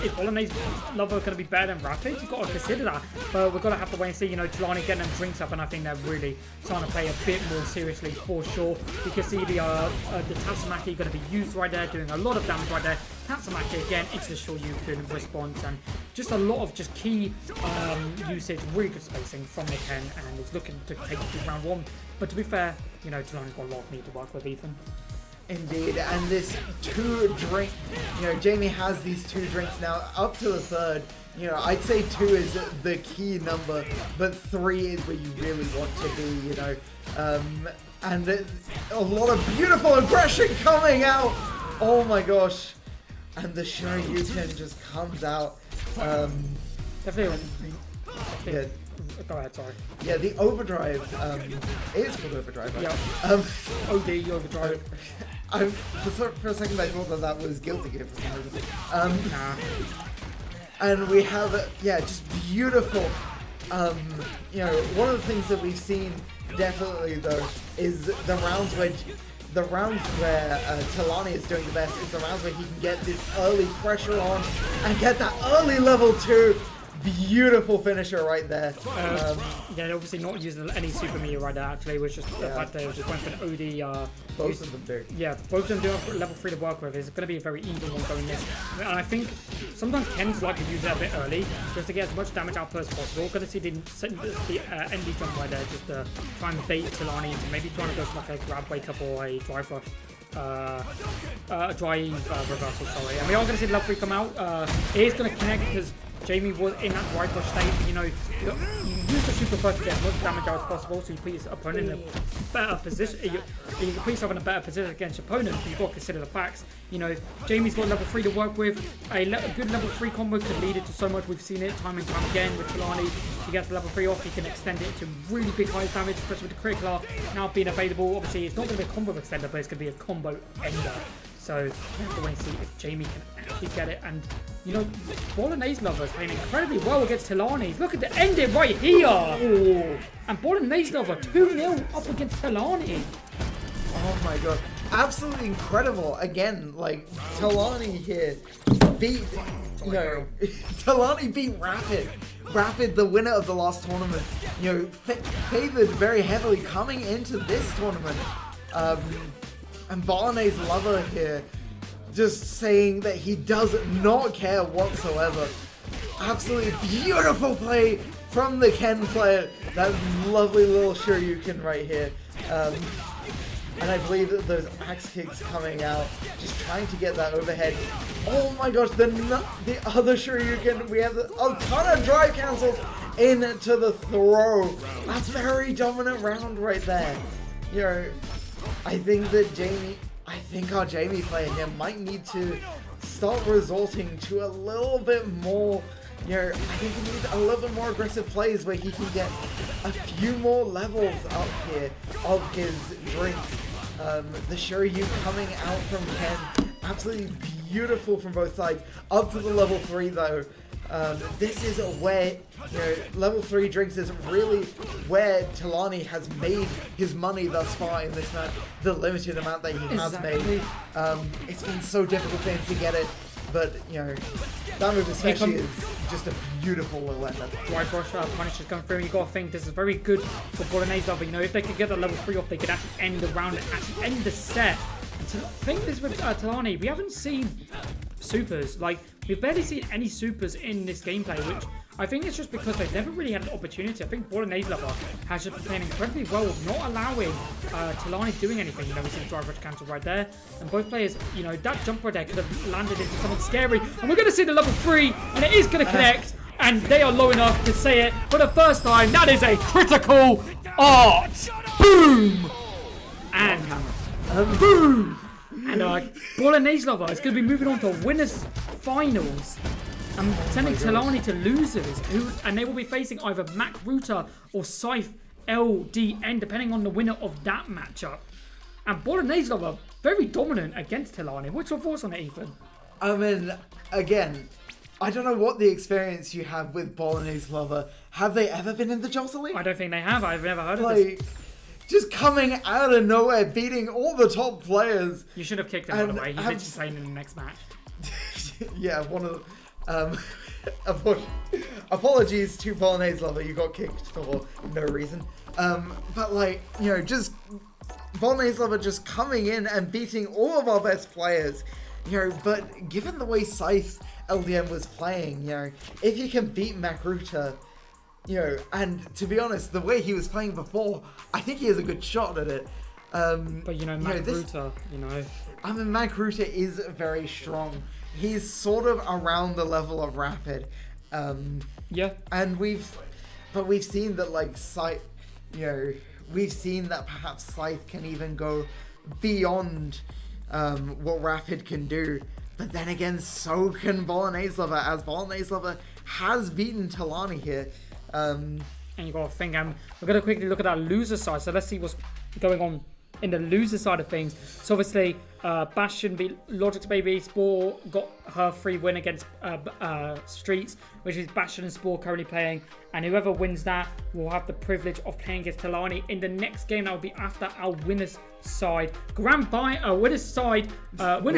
is Bolognese Lover going to be better than Rapid? You've got to consider that. But we've got to have to wait and see, you know, Telani getting them drinks up. And I think they're really trying to play a bit more seriously for sure. You can see the Tatsumaki going to be used right there, doing a lot of damage right there. Tatsumaki again into the Shoryuken response. And just a lot of just key usage, really good spacing from the Ken, and is looking to take it to round 1. But to be fair, you know, Telani's got a lot of need to work with, Ethan. Indeed, and this 2 drink, you know, Jamie has these 2 drinks now up to the third. You know, I'd say 2 is the key number, but 3 is where you really want to be, you know. And a lot of beautiful aggression coming out. Oh my gosh. And the Shoryuken just comes out. Definitely. Yeah. Go ahead, sorry. Yeah, the overdrive. It is called overdrive, right? Yeah. OD overdrive. For a second, I thought that was Guilty Gear for some reason. And we have, just beautiful. You know, one of the things that we've seen definitely though is the rounds where Telani is doing the best is the rounds where he can get this early pressure on and get that early level 2. Beautiful finisher right there. Yeah, obviously not using any super meter right there, actually. It was just the fact that it just went for an OD. Both of them do. Yeah, both of them do level 3 to work with. It's going to be a very even one going in. And I think sometimes Ken's like to use it a bit early just to get as much damage output as possible. Going to see the ND jump right there just to try and bait Telani into maybe trying to go for like a grab wake up or a drive rush. A drive reversal, sorry. And we are going to see the level 3 come out. It is going to connect because Jamie was in that right push state. You know, you use the super first to get as much damage out as possible, so you put your opponent in a better position. You can put yourself in a better position against your opponent. So you've got to consider the facts. You know, Jamie's got level 3 to work with. A good level 3 combo could lead it to so much. We've seen it time and time again with Talani. He gets the level 3 off, he can extend it to really big high damage, especially with the critical art now being available. Obviously, it's not going to be a combo extender, but it's going to be a combo ender. So we have to wait and see if Jamie can actually get it. And, you know, Bolognese Lover is playing incredibly well against Talani. Look at the end it right here. Ooh. And Bolognese Lover 2-0 up against Talani. Oh my god. Absolutely incredible. Again, like, Talani here beat, you know, Talani beat Rapid. Rapid, the winner of the last tournament, you know, favored very heavily coming into this tournament. And Bolognese Lover here just saying that he does not care whatsoever. Absolutely beautiful play from the Ken player. That lovely little Shoryuken right here. And I believe that those axe kicks coming out, just trying to get that overhead. Oh my gosh, the other Shoryuken, we have a ton of drive cancels into the throw. That's a very dominant round right there. You know, I think our Jamie player here might need to start resorting to a little bit more, you know, I think he needs a little bit more aggressive plays where he can get a few more levels up here of his drinks. The Shoryu coming out from Ken, absolutely beautiful from both sides. Up to the level 3 though. This is where, you know, level 3 drinks is really where Talani has made his money thus far in this match. The limited amount that he has made. It's been so difficult for him to get it, but, you know, that move especially is just a beautiful little weapon. Right brush punish is going through. You got to think this is very good for Bolognese Lover. You know, if they could get the level 3 off, they could actually end the round and actually end the set. And to think this with Talani, we haven't seen supers. Like, we've barely seen any supers in this gameplay, which I think it's just because they've never really had an opportunity. I think Bolognese Lover has just been playing incredibly well with not allowing Talani doing anything. You know, we see the drive rush cancel right there. And both players, you know, that jump right there could have landed into something scary. And we're going to see the level 3, and it is going to connect. And they are low enough to say it for the first time. That is a critical art. Boom! And boom! And Bolognese Lover is going to be moving on to winners finals. And sending Talani to losers, and they will be facing either Mac Ruta or Scythe LDN, depending on the winner of that matchup. And Bolognese Lover, very dominant against Talani. What's your thoughts on it, Ethan? I mean, again, I don't know what the experience you have with Bolognese Lover. Have they ever been in the Jalta League? I don't think they have. I've never heard of this. Just coming out of nowhere, beating all the top players. You should have kicked him, by the way. He's literally playing in the next match. Yeah, one of the... apologies to Bolognese Lover, you got kicked for no reason. But like, you know, just Bolognese Lover just coming in and beating all of our best players. You know, but given the way Scythe LDM was playing, you know, if you can beat Makruta, you know, and to be honest, the way he was playing before, I think he has a good shot at it. But you know, Makruta, you know. I mean, Makruta is very strong. He's sort of around the level of Rapid. Yeah. And we've seen that, like, Scythe, you know, we've seen that perhaps Scythe can even go beyond what Rapid can do. But then again, so can Bolognese Lover, as Bolognese Lover has beaten Talani here. And you got to think, we're going to quickly look at our loser side. So let's see what's going on in the loser side of things. So obviously, Bastion beat Logic's Baby. Spore got her free win against Streets, which is Bastion and Spore currently playing. And whoever wins that will have the privilege of playing against Talani in the next game. That will be after our winners side winners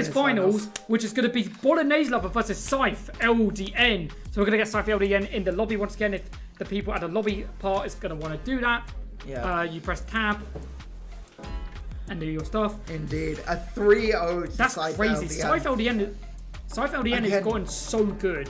finals, which is going to be Bolognese Lover versus Scythe LDN. So we're going to get Scythe LDN in the lobby once again. If the people at the lobby part is going to want to do that, you press tab and do your stuff. Indeed. A 3-0 to That's Scythe crazy. LDN. Scythe LDN has gotten so good.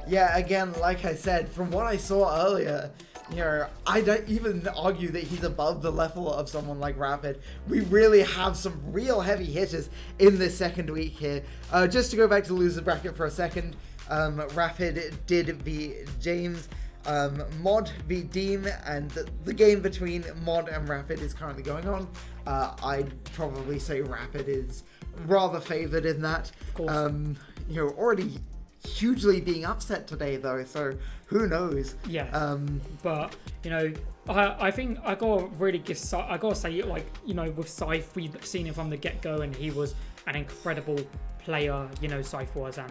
Yeah, again, like I said, from what I saw earlier, you know, I don't even argue that he's above the level of someone like Rapid. We really have some real heavy hitters in this second week here. Just to go back to the loser bracket for a second, Rapid did beat James. Mod beat Dean, and the game between Mod and Rapid is currently going on. I'd probably say Rapid is rather favoured in that. Of course. Already hugely being upset today though, so who knows? Yeah. But I think I gotta really give. I gotta say, with Scythe, we've seen him from the get-go, and he was an incredible player. Scythe was, and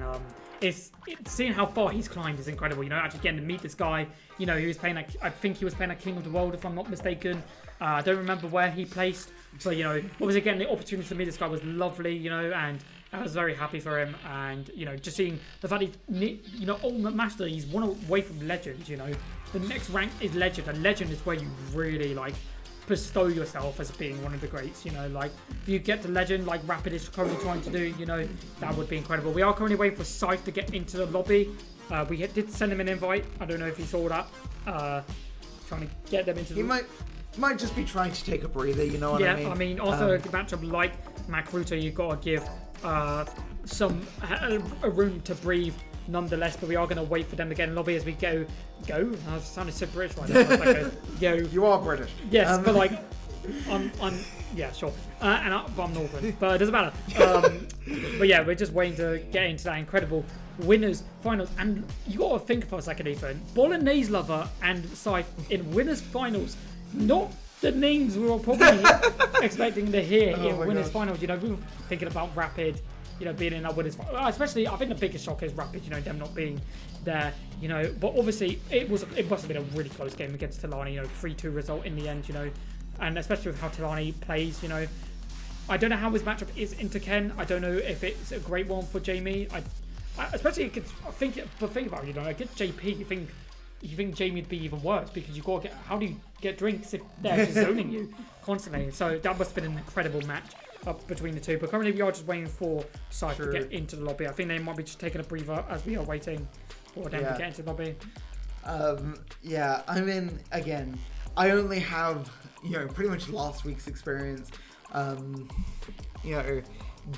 it's seeing how far he's climbed is incredible. Actually getting to meet this guy. He was playing I think he was playing at King of the World, if I'm not mistaken. I don't remember where he placed, but obviously getting the opportunity to meet this guy was lovely. And I was very happy for him. And just seeing the fact he's ultimate master, he's one away from legend. The next rank is legend, and legend is where you really bestow yourself as being one of the greats. If you get to legend like Rapid is currently trying to do, that would be incredible. We are currently waiting for Scythe to get into the lobby. We did send him an invite. I don't know if he saw that. Trying to get them into. He might just be trying to take a breather. You know what I mean? Yeah, I mean, also a matchup like Macruta, you've got to give some a room to breathe. Nonetheless, but we are going to wait for them to get in lobby as we go. I sounded so British right now. Go. You are British. Yes, but I'm yeah, sure. But I'm Northern, but it doesn't matter. But yeah, we're just waiting to get into that incredible winners finals. And you got to think for a second, Ethan. Bolognese Lover and Scythe in winners finals. Not the names we were probably expecting to hear in winners finals. We were thinking about Rapid. Being in our winners, especially I think the biggest shock is Rapid. Them not being there. But obviously it must have been a really close game against Talani. 3-2 result in the end. And especially with how Talani plays. I don't know how his matchup is into Ken. I don't know if it's a great one for Jamie. Especially think about it. Against JP, you think Jamie would be even worse because you got to get. How do you get drinks if they're just zoning you constantly? So that must have been an incredible match up between the two, but currently we are just waiting for Scythe to get into the lobby. I think they might be just taking a breather as we are waiting for them to get into the lobby. I mean, again, I only have pretty much last week's experience.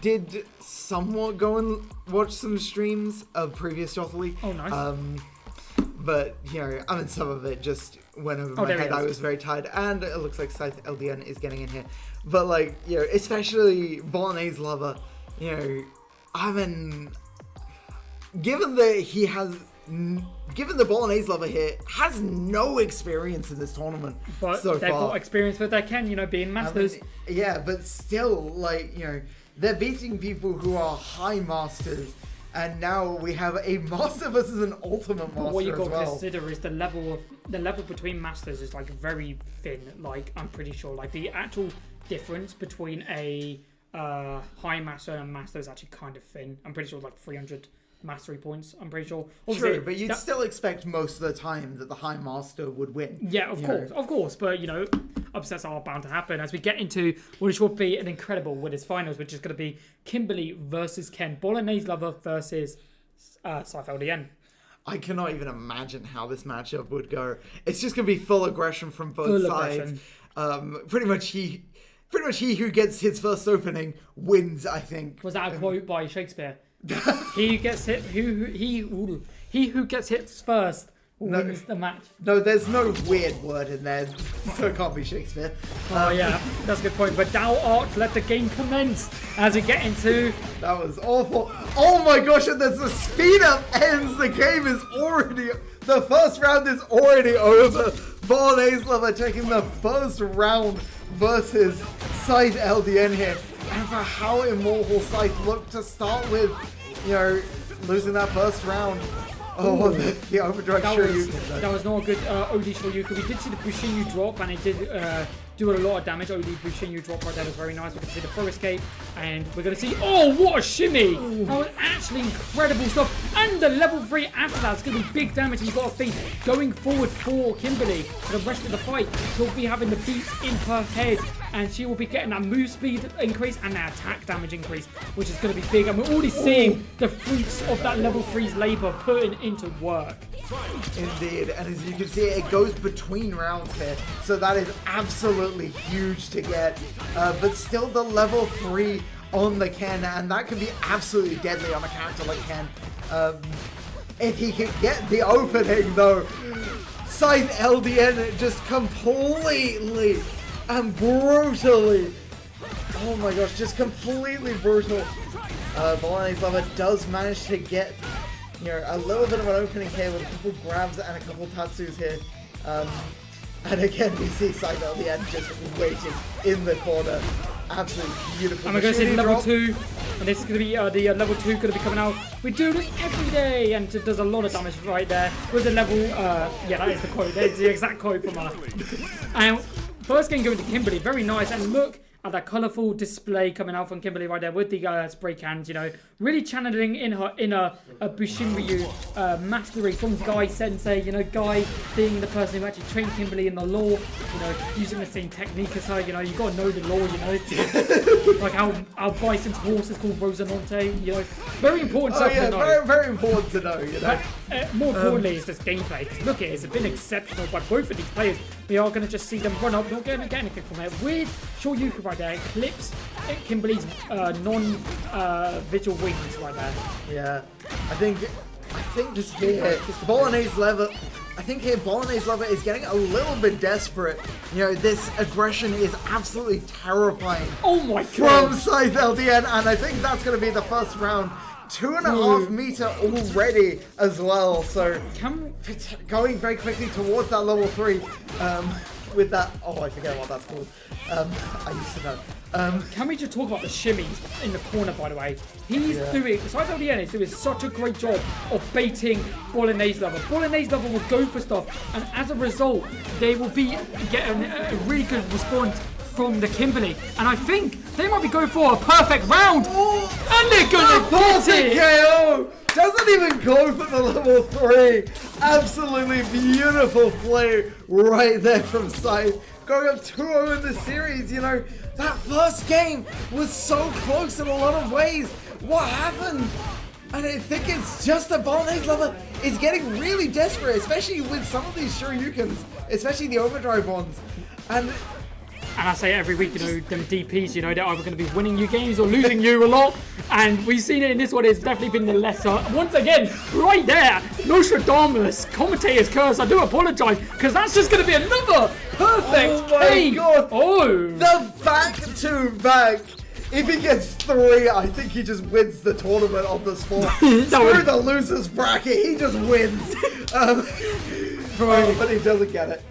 Did somewhat go and watch some streams of previous Jalta League. Oh, nice. But I mean, some of it just went over my head. I was very tired, and it looks like Scythe LDN is getting in here. But especially Bolognese Lover, I mean, given the Bolognese Lover here has no experience in this tournament, but so they've far. Got experience with their Ken, being masters. I mean, but still, they're beating people who are high masters. And now we have a master versus an ultimate master. What you got to consider is the level between masters is very thin. I'm pretty sure the actual difference between a high master and a master is actually kind of thin. I'm pretty sure 300 mastery points. I'm pretty sure. Obviously, true, but you'd still expect most of the time that the high master would win. Yeah, of course. But upsets are bound to happen as we get into what should be an incredible winners finals, which is going to be Kimberly versus Ken. Bolognese Lover versus Scythe LDN. I cannot even imagine how this matchup would go. It's just going to be full aggression from both sides. Pretty much he who gets his first opening wins, I think. Was that a quote by Shakespeare? He gets hit. He who gets hit first wins the match. No, there's no weird word in there, so it can't be Shakespeare. Oh yeah, that's a good point. But thou art, let the game commence as we get into. That was awful. Oh my gosh! And there's the speed up ends. The game is already. The first round is already over. Bolognese Lover taking the first round versus Scythe LDN here. And for how immortal Scythe looked to start with, losing that first round. Oh, the overdrive Shoryuken. That was not a good OD Shoryuken. We did see the Bushinyu drop, and it did do a lot of damage. OD Bushinyu drop right there was very nice. We can see the throw escape, and we're going to see... Oh, what a shimmy! That was actually incredible stuff. And the level 3 after that is going to be big damage. And you've got to think, going forward for Kimberly, for the rest of the fight, she'll be having the beats in her head, and she will be getting that move speed increase and that attack damage increase, which is going to be big. And we're already seeing the fruits of that level 3's labour putting into work. Indeed, and as you can see, it goes between rounds here, so that is absolutely huge to get. But still the level 3 on the Ken, and that can be absolutely deadly on a character like Ken. if he can get the opening though. Scythe LDN just completely and brutally, oh my gosh, just completely brutal. Bolognese Lover does manage to get, you know, a little bit of an opening here with a couple grabs and a couple tatsus here. And again, we see Scythe LDN just waiting in the corner. Absolutely beautiful. And we're going to see level 2. And this is going to be the level 2 going to be coming out. We do this every day, and it does a lot of damage right there with the level. Yeah, that is the quote. That's the exact quote from us. And first game going to Kimberly, very nice. And look at that colourful display coming out from Kimberly right there with the spray cans. You know, really channeling in her inner Bushinryu mastery from Guy Sensei. You know, Guy being the person who actually trained Kimberly in the law. You know, using the same technique as her. You know, you got to know the law. You know, like how Bison's horse is called Rosinante. You know, very important stuff to know. Very, very important to know. You know, more importantly, is this gameplay. Look, it's been exceptional by both of these players. We are going to just see them run up, not going to get anything from it. With Shoryuken right there, clips Kimberly's non-visual wings right there. Yeah, I think just here, Bolognese Lover. I think here Bolognese Lover is getting a little bit desperate. You know, this aggression is absolutely terrifying. Oh my god! From Scythe LDN, and I think that's going to be the first round. 2.5 meter already as well. So going very quickly towards that level 3. With that, oh, I forget what that's called. I used to know. Can we just talk about the shimmies in the corner, by the way? He's doing, Scythe LDN is doing such a great job of baiting Bolognese Lover. Bolognese Lover will go for stuff, and as a result, they will be getting a really good response from the Kimberly. And I think they might be going for a perfect round. And they're gonna get it! KO! Doesn't even go for the level 3. Absolutely beautiful play right there from Scythe. Going up 2-0 in the series, you know, that first game was so close in a lot of ways. What happened? And I think it's just that Bolognese Lover is getting really desperate, especially with some of these Shoryukens, especially the overdrive ones. And I say every week, you know, them DPs, you know, they're either going to be winning you games or losing you a lot. And we've seen it in this one, it's definitely been the lesser. Once again, right there, Nostradamus, commentator's curse, I do apologise, because that's just going to be another perfect game. God. Oh, the back-to-back. If he gets 3, I think he just wins the tournament on the spot. Through the loser's bracket, he just wins. But he doesn't get it.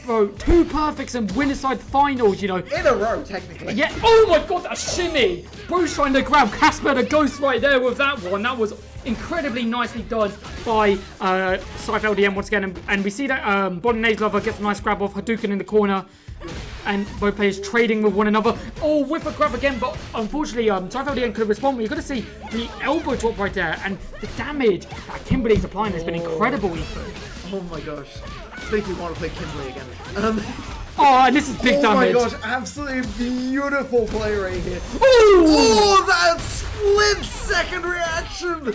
Bro, 2 perfects and winner side finals, you know. In a row, technically. Yeah. Oh my god, that shimmy! Bro's trying to grab Casper the Ghost right there with that one. That was incredibly nicely done by Scythe LDN once again. And we see that Bolognese Lover gets a nice grab off Hadouken in the corner. And both players trading with one another. Oh, with a grab again, but unfortunately, Scythe LDN could respond. But you've got to see the elbow drop right there. And the damage that Kimberly's applying has been incredible, Ethan. Oh my gosh. I think we want to play Kimberly again. Oh, and this is big damage. Oh my gosh, absolutely beautiful play right here. Ooh. Oh, that split second reaction.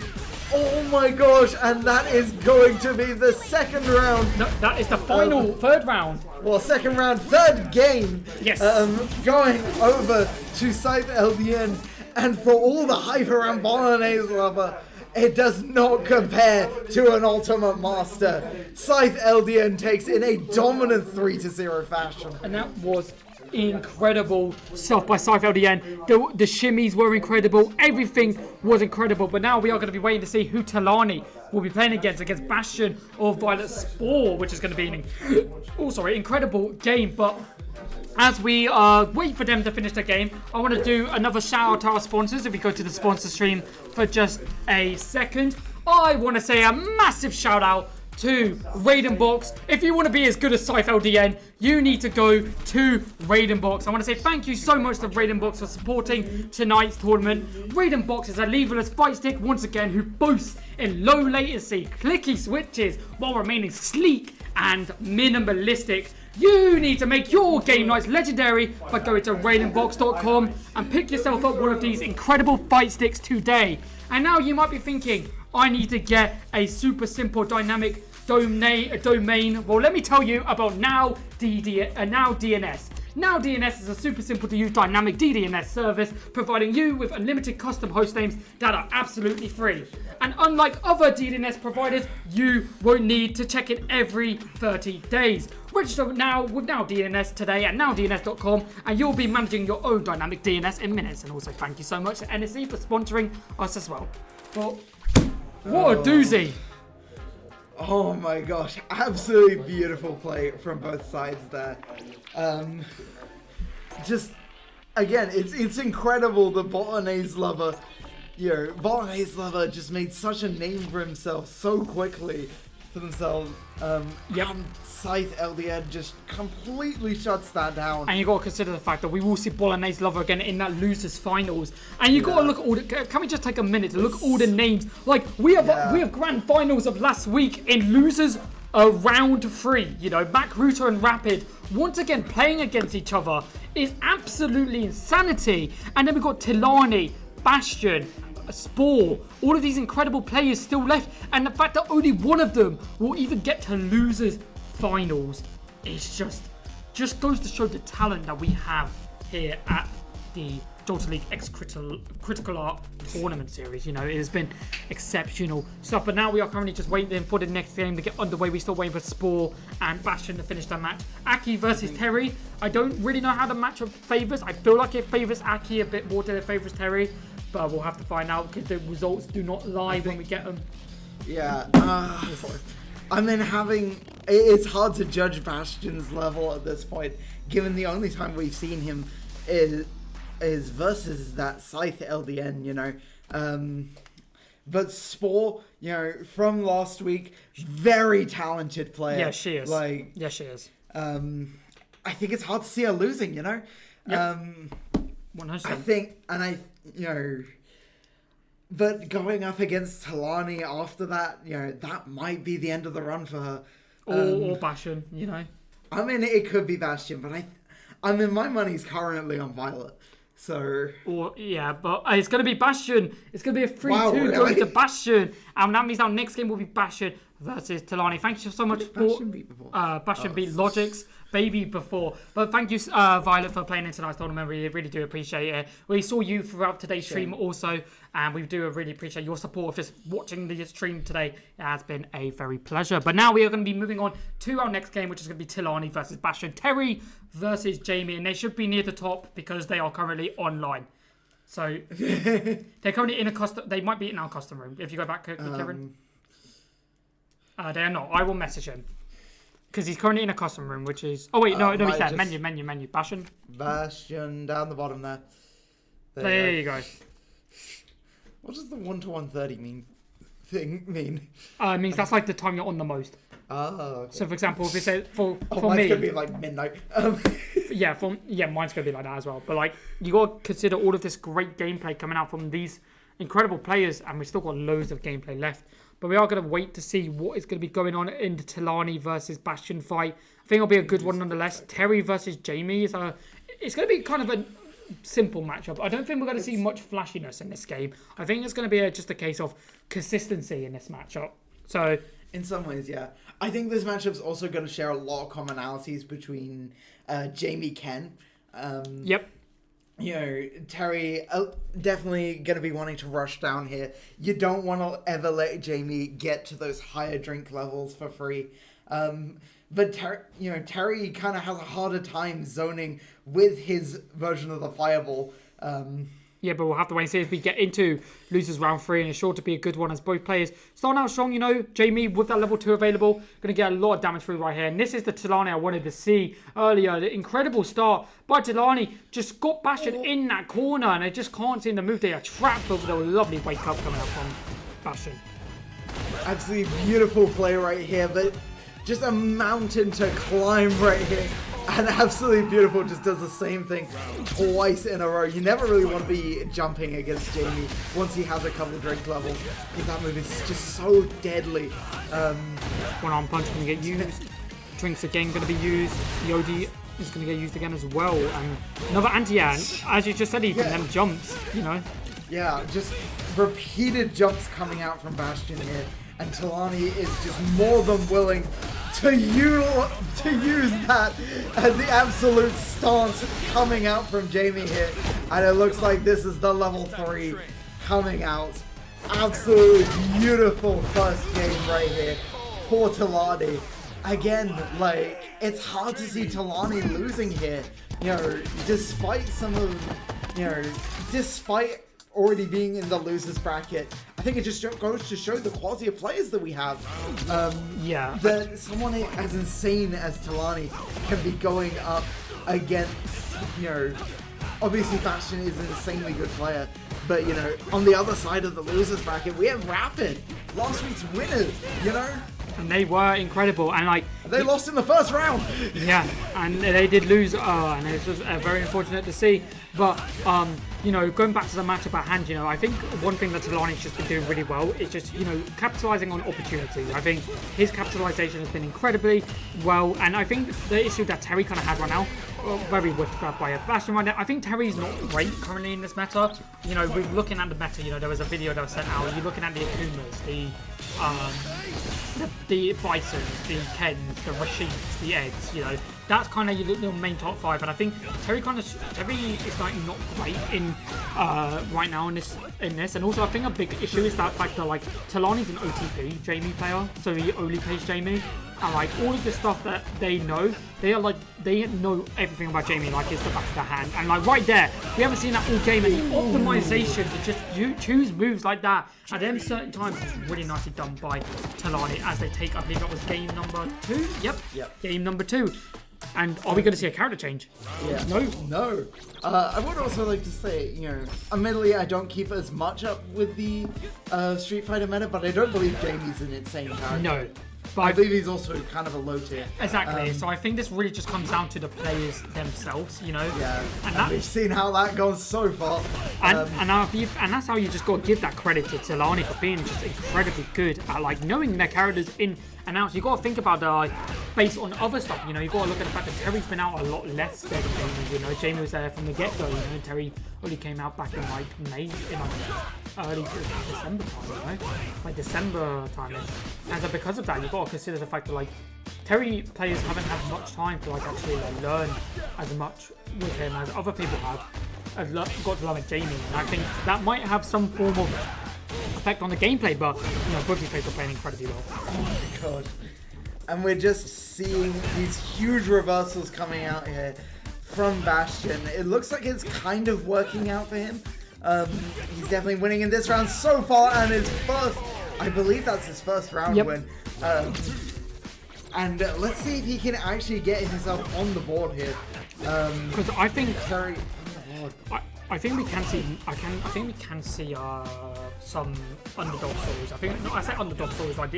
Oh my gosh, and that is going to be the second round. No, that is the final third round. Well, second round, third game. Yes. Going over to Scythe LDN, and for all the hype around Bolognese Lover, it does not compare to an Ultimate Master. Scythe LDN takes in a dominant 3-0 fashion. And that was incredible stuff by Scythe LDN. The shimmies were incredible. Everything was incredible. But now we are going to be waiting to see who Talani will be playing against Bastion or Violet Spore, which is going to be an incredible game. But as we wait for them to finish the game, I want to do another shout out to our sponsors. If we go to the sponsor stream for just a second, I want to say a massive shout out to Raiden Box. If you want to be as good as Scythe LDN, you need to go to Raiden Box. I want to say thank you so much to Raiden Box for supporting tonight's tournament. Raiden Box is a leverless fight stick once again who boasts in low latency, clicky switches while remaining sleek and minimalistic. You need to make your game nights legendary by going to RaidenBox.com and pick yourself up one of these incredible fight sticks today. And now you might be thinking, I need to get a super simple dynamic domain. Well, let me tell you about Now DNS. Now DNS is a super simple to use dynamic DDNS service, providing you with unlimited custom host names that are absolutely free. And unlike other DNS providers, you won't need to check it every 30 days. Register now with Now DNS today at nowdns.com and you'll be managing your own dynamic DNS in minutes. And also thank you so much to NSE for sponsoring us as well. Well, what a doozy. Oh my gosh, absolutely beautiful play from both sides there. Just, again, it's incredible the Bolognese Lover, Bolognese Lover just made such a name for himself so quickly for themselves. And Scythe LDN just completely shuts that down. And you got to consider the fact that we will see Bolognese Lover again in that losers finals. And you got to look at all the, can we just take a minute to look at all the names? Like we have grand finals of last week in losers round 3. Mac Ruta and Rapid once again playing against each other is absolutely insanity. And then we've got Tilani, Bastion, Spore, all of these incredible players still left, and the fact that only one of them will even get to losers finals is just goes to show the talent that we have here at the Jalta League X Critical Art Tournament Series. It has been exceptional stuff, but now we are currently just waiting for the next game to get underway. We're still waiting for Spore and Bastion to finish their match. Aki versus Terry. I don't really know how the matchup favours. I feel like it favours Aki a bit more than it favours Terry, but we'll have to find out because the results do not lie when we get them. Yeah. It's hard to judge Bastion's level at this point, given the only time we've seen him is versus that Scythe LDN, But Spore, from last week, very talented player. Yeah, she is. Yeah, she is. I think it's hard to see her losing, Yep. 100%. But going up against Tilani after that, that might be the end of the run for her. Or Bastion, It could be Bastion, but my money's currently on Violet. So. But it's going to be Bastion. It's going to be a 3-2 going to Bastion. And that means our next game will be Bastion versus Tilani. Thank you so much for Bastion beat before? Bastion beat Logic's baby before. But thank you, Violet, for playing in tonight's tournament. We really do appreciate it. We saw you throughout today's stream also, and we do really appreciate your support of just watching the stream today. It has been a very pleasure. But now we are going to be moving on to our next game, which is going to be Tilani versus Bastion. Terry versus Jamie, and they should be near the top because they are currently online. So they're currently in a custom. They might be in our custom room. If you go back, Kevin. They are not. I will message him. Because he's currently in a custom room, which is... Oh, wait, no, he's there. Menu. Bastion. Bastion, down the bottom there. There you go. What does the 1 to 130 mean? It means that's like the time you're on the most. Oh, okay. So, for example, if it says... For mine's me... mine's going to be like midnight. Mine's going to be like that as well. But, you got to consider all of this great gameplay coming out from these incredible players, and we've still got loads of gameplay left. But we are going to wait to see what is going to be going on in the Tilani versus Bastion fight. I think it'll be a good one nonetheless. Terry versus Jamie it's going to be kind of a simple matchup. I don't think we're going to see much flashiness in this game. I think it's going to be just a case of consistency in this matchup. So, in some ways, yeah. I think this matchup's also going to share a lot of commonalities between Jamie Ken. Yep. Terry definitely going to be wanting to rush down here. You don't want to ever let Jamie get to those higher drink levels for free. But Terry kind of has a harder time zoning with his version of the fireball. Yeah, but we'll have to wait and see as we get into losers round 3, and it's sure to be a good one as both players starting out strong. Jamie with that level 2 available, going to get a lot of damage through right here. And this is the Tilani I wanted to see earlier. The incredible start by Tilani, just got Bastion in that corner, and they just can't seem to move. They are trapped over the lovely wake up coming up from Bastion. Absolutely beautiful play right here, but just a mountain to climb right here. And absolutely beautiful, just does the same thing twice in a row. You never really want to be jumping against Jamie once he has a couple of drink levels, because that move is just so deadly. One arm punch going to get used. Drinks again going to be used. The OD is going to get used again as well. And another anti-air. As you just said, even them jumps, Yeah, just repeated jumps coming out from Bastion here. And Tilani is just more than willing to use that as the absolute stance coming out from Jamie here. And it looks like this is the level 3 coming out. Absolutely beautiful first game right here for Talani. Again, like, it's hard to see Talani losing here. You know, despite some of, you know, despite already being in the losers bracket, I think it just goes to show the quality of players that we have. Yeah. That someone as insane as Talani can be going up against, you know, obviously Bastion is an insanely good player, but, you know, on the other side of the losers bracket, we have Rapid, last week's winners, you know? And they were incredible, and like they lost in the first round. Yeah, and they did lose, and it was very unfortunate to see. But you know, going back to the matchup at hand, you know, I think one thing that Talani's just been doing really well is just, you know, capitalizing on opportunity. I think his capitalization has been incredibly well, and I think the issue that Terry kind of had right now, very whiffed grab by a Bastion right now. I think Terry's not great currently in this meta. You know, we're looking at the meta. You know, there was a video that was sent out. You're looking at the Akumas, the Bison, the Kens, the Rashids, the Eds, you know, that's kind of your main top 5, and I think Terry is like not great in right now in this, and also I think a big issue is that fact that like Talani's an OTP Jamie player, so he only plays Jamie, and like all of the stuff that they know, they know everything about Jamie like it's the back of their hand, and like right there, we haven't seen that all game, and the optimization to just choose moves like that at them certain times is really nicely done by Talani as they take, I believe that was game number 2. Yep. Game number 2. And are we going to see a character change? Yeah. No. I would also like to say, you know, admittedly I don't keep as much up with the Street Fighter meta, but I don't believe Jamie's an insane character. No. But I believe he's also kind of a low tier. Exactly. So I think this really just comes down to the players themselves, you know. Yeah. And we've seen how that goes so far. And that's how you just got to give that credit to Talani for being just incredibly good at like knowing their characters in and out. So you got to think about like based on other stuff. You know, you got to look at the fact that Terry's been out a lot less than Jamie. You know, Jamie was there from the get go. You know, and Terry only came out back in like May, in like early December time. You know, like December time-ish. And so because of that, you got to consider the fact that like Terry players haven't had much time to like actually like, learn as much with him as other people have. Got to learn with Jamie, and I think that might have some form of effect on the gameplay, but you know, both these players are playing incredibly well. Oh my god. And we're just seeing these huge reversals coming out here from Bastion. It looks like it's kind of working out for him. He's definitely winning in this round so far, and his first, I believe that's his first round win. And let's see if he can actually get himself on the board here. Because I think Terry, I think we can see. I think we can see some underdog stories. I say underdog stories like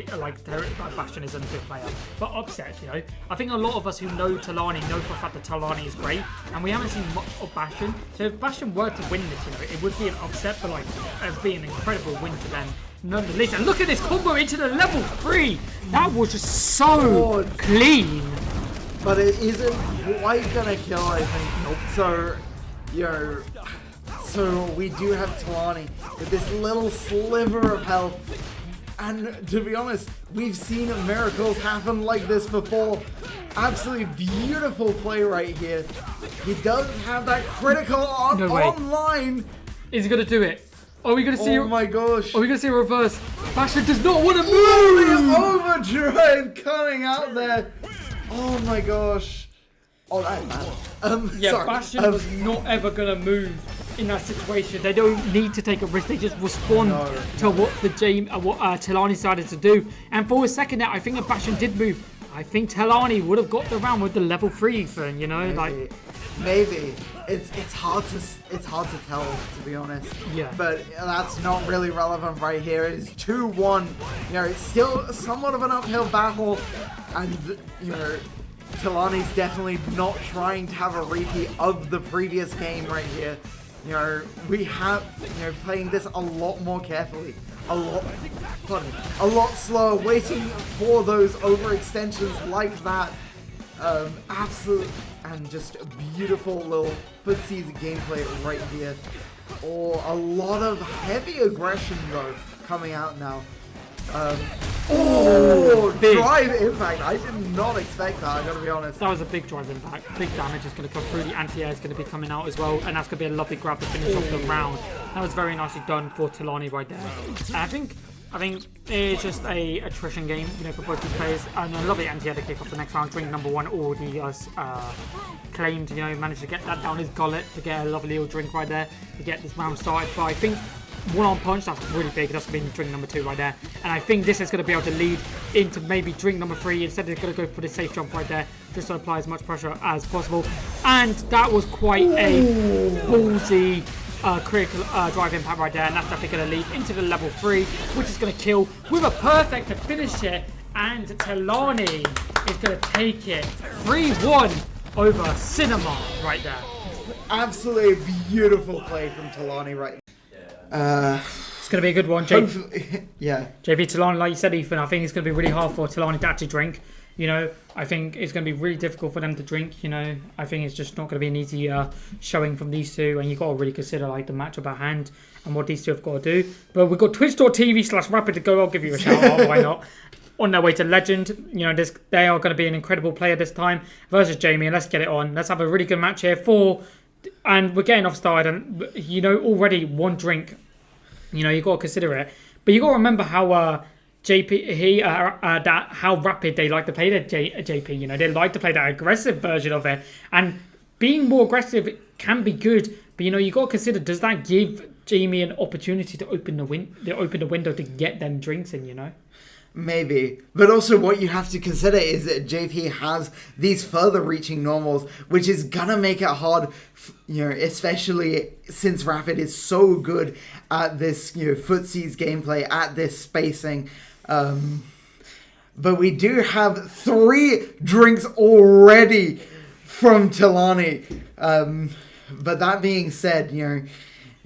Bastion isn't a good player, but upsets. You know, I think a lot of us who know Talani know for a fact that Talani is great, and we haven't seen much of Bastion. So if Bastion were to win this, you know, it would be an upset, but like it would be an incredible win for them. Nonetheless, and look at this combo into the level 3. That was just so clean. But it isn't quite gonna kill, I think. Nope. So, you know, so we do have Talani with this little sliver of health. And to be honest, we've seen miracles happen like this before. Absolutely beautiful play right here. He does have that critical online. Is he gonna do it? Are we gonna see? Oh my gosh! Are we gonna see a reverse? Bastion does not want to move. Overdrive coming out there. Oh my gosh! Oh, that's bad. Yeah, sorry. Bastion was not ever gonna move in that situation. They don't need to take a risk. They just respond to what Talani decided to do. And for a second there, I think that Bastion did move. I think Talani would have got the round with the level 3 thing. You know, maybe. It's hard to tell, to be honest. Yeah. But that's not really relevant right here. It's 2-1. You know, it's still somewhat of an uphill battle, and you know, Talani's definitely not trying to have a repeat of the previous game right here. You know, we have, you know, playing this a lot more carefully, a lot slower, waiting for those overextensions like that. Absolute and just a beautiful little footsies gameplay right here. Or a lot of heavy aggression though coming out now. Oh, big. drive impact. I did not expect that, I gotta be honest. That was a big drive impact. Big damage is going to come through. The anti-air is going to be coming out as well. And that's going to be a lovely grab to finish off the round. That was very nicely done for Talani right there. And I think it's just a attrition game, for both these players. And a lovely anti-air to kick off the next round. Drink number 1 already claimed, managed to get that down his gullet to get a lovely little drink right there to get this round started. But I think one-on punch, that's really big. That's going to be drink number 2 right there. And I think this is going to be able to lead into maybe drink number 3. Instead, they're going to go for the safe jump right there, just to apply as much pressure as possible. And that was quite a ballsy critical drive impact right there. And that's definitely going to lead into the level 3, which is going to kill with a perfect to finish it. And Talani is going to take it 3-1 over Cinema right there. Absolutely beautiful play from Talani right there. It's going to be a good one, yeah. JP Talani, like you said, Ethan, I think it's going to be really hard for Talani to actually drink. I think it's going to be really difficult for them to drink. I think it's just not going to be an easy showing from these two, and you've got to really consider the matchup at hand and what these two have got to do. But we've got twitch.tv/rapid to go. I'll give you a shout out. Why not? On their way to legend, they are going to be an incredible player this time versus Jamie, and let's get it on. Let's have a really good match here and we're getting offside, and already one drink. You got to consider it, but you got to remember how how rapid they like to play their JP. They like to play that aggressive version of it, and being more aggressive can be good. But you got to consider, does that give Jamie an opportunity to open the window to get them drinks in? Maybe. But also what you have to consider is that JP has these further reaching normals, which is gonna make it hard, especially since Rapid is so good at this, footsies gameplay, at this spacing. But we do have 3 drinks already from Talani. But that being said,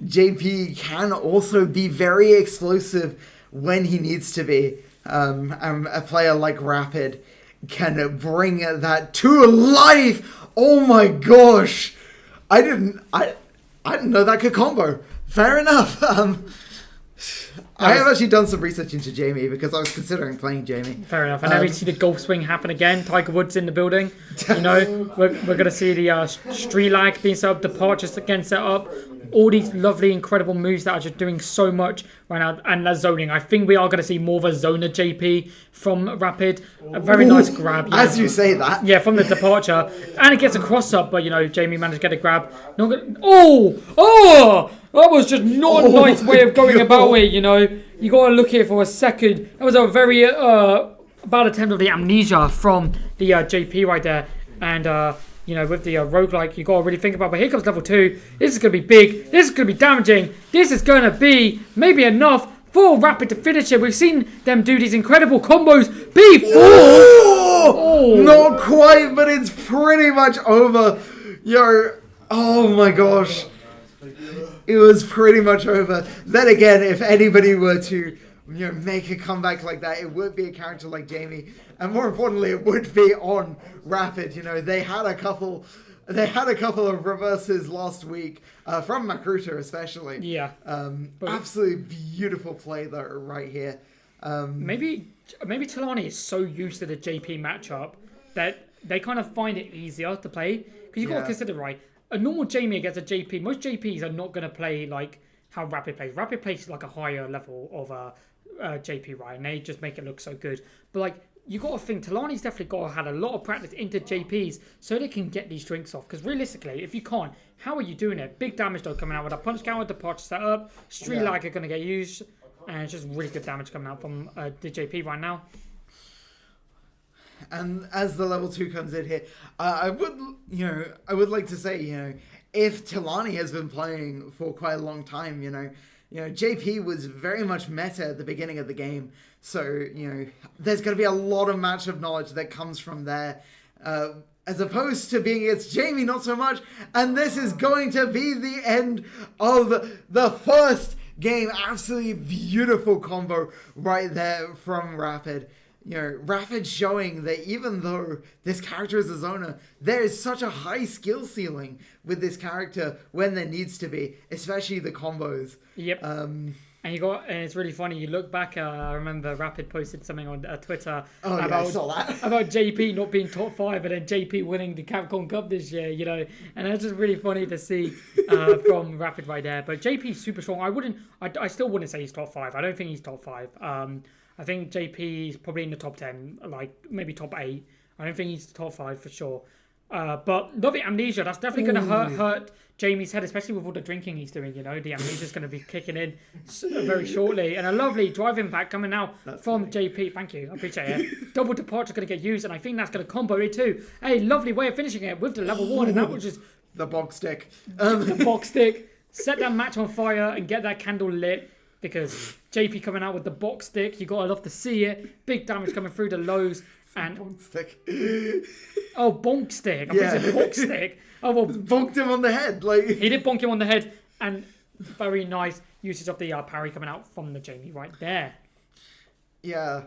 JP can also be very explosive when he needs to be. A player like Rapid can bring that to life. Oh my gosh, I didn't know that could combo. Fair enough. I have actually done some research into Jamie because I was considering playing Jamie. Fair enough. And now we see the golf swing happen again. Tiger Woods in the building. We're going to see the street lag being set up, departures again set up. All these lovely, incredible moves that are just doing so much right now. And that zoning. I think we are going to see more of a zoner JP from Rapid. A very nice grab. As you say that. Yeah, from the departure. And it gets a cross-up, but, Jamie managed to get a grab. That was just not a nice way of going about it, You got to look here for a second. That was a very bad attempt of the amnesia from the JP right there. And, with the roguelike, you got to really think about. But here comes level 2. This is going to be big. This is going to be damaging. This is going to be maybe enough for Rapid to finish it. We've seen them do these incredible combos before. Not quite, but it's pretty much over. Oh my gosh. It was pretty much over. Then again, if anybody were to make a comeback like that, it would be a character like Jamie, and more importantly, it would be on Rapid. They had a couple of reverses last week from Makruta especially. Yeah. Absolutely beautiful play though right here. Maybe Talani is so used to the JP matchup that they kind of find it easier to play, because you got to consider, right, a normal Jamie against a JP, most JPs are not going to play like how Rapid plays. Rapid plays like a higher level of JP, right? And they just make it look so good. But you got to think Talani's definitely got to have a lot of practice into JPs so they can get these drinks off. Because realistically, if you can't, how are you doing it? Big damage though coming out with a punch counter, departure set up, street lag are going to get used, and it's just really good damage coming out from the JP right now. And as the level 2 comes in here, I would like to say, if Talani has been playing for quite a long time, JP was very much meta at the beginning of the game. So, there's going to be a lot of matchup knowledge that comes from there, as opposed to being against Jamie, not so much. And this is going to be the end of the first game. Absolutely beautiful combo right there from Rapid. Rapid showing that even though this character is a zoner, there is such a high skill ceiling with this character when there needs to be, especially the combos. Yep. And and it's really funny. You look back. I remember Rapid posted something on Twitter I saw that. about JP not being top 5, and then JP winning the Capcom Cup this year. And that's just really funny to see from Rapid right there. But JP's super strong. I still wouldn't say he's top 5. I don't think he's top 5. I think JP is probably in the top 10, like maybe top 8. I don't think he's top 5 for sure. But love it, Amnesia. That's definitely going to hurt Jamie's head, especially with all the drinking he's doing. The Amnesia's going to be kicking in very shortly. And a lovely drive impact coming out from JP. Thank you. I appreciate it. Double departure going to get used, and I think that's going to combo it too. A lovely way of finishing it with the level 1, and that was just the box stick. The box stick. Set that match on fire and get that candle lit. Because JP coming out with the box stick, you gotta love to see it. Big damage coming through the lows. And bonk stick. Oh, bonk stick. I said bonk stick. Oh, well, bonked him on the head. He did bonk him on the head, and very nice usage of the parry coming out from the Jamie right there. Yeah,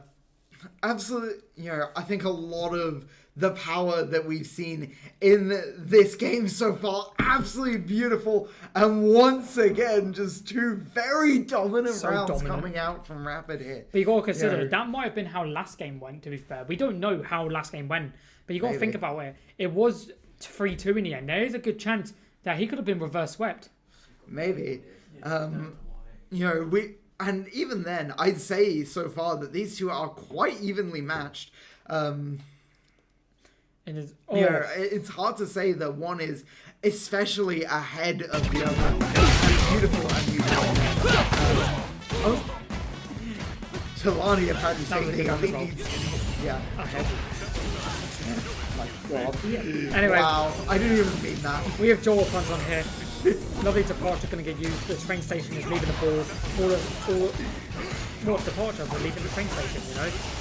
absolutely. I think a lot of the power that we've seen in this game so far, absolutely beautiful, and once again, just 2 very dominant rounds coming out from Rapid here. But you got to consider that might have been how last game went. To be fair, we don't know how last game went, but you got to think about it. It was 3-2 in the end. There is a good chance that he could have been reverse swept. Maybe, and even then, I'd say so far that these two are quite evenly matched. It's hard to say that one is especially ahead of the other. It's beautiful and beautiful. Talani apparently saying I think he's ahead. My God. Anyway, wow, I didn't even mean that. We have Joel Punch on here. Lovely departure going to get used. The train station is leaving the ball. Not departure, but leaving the train station,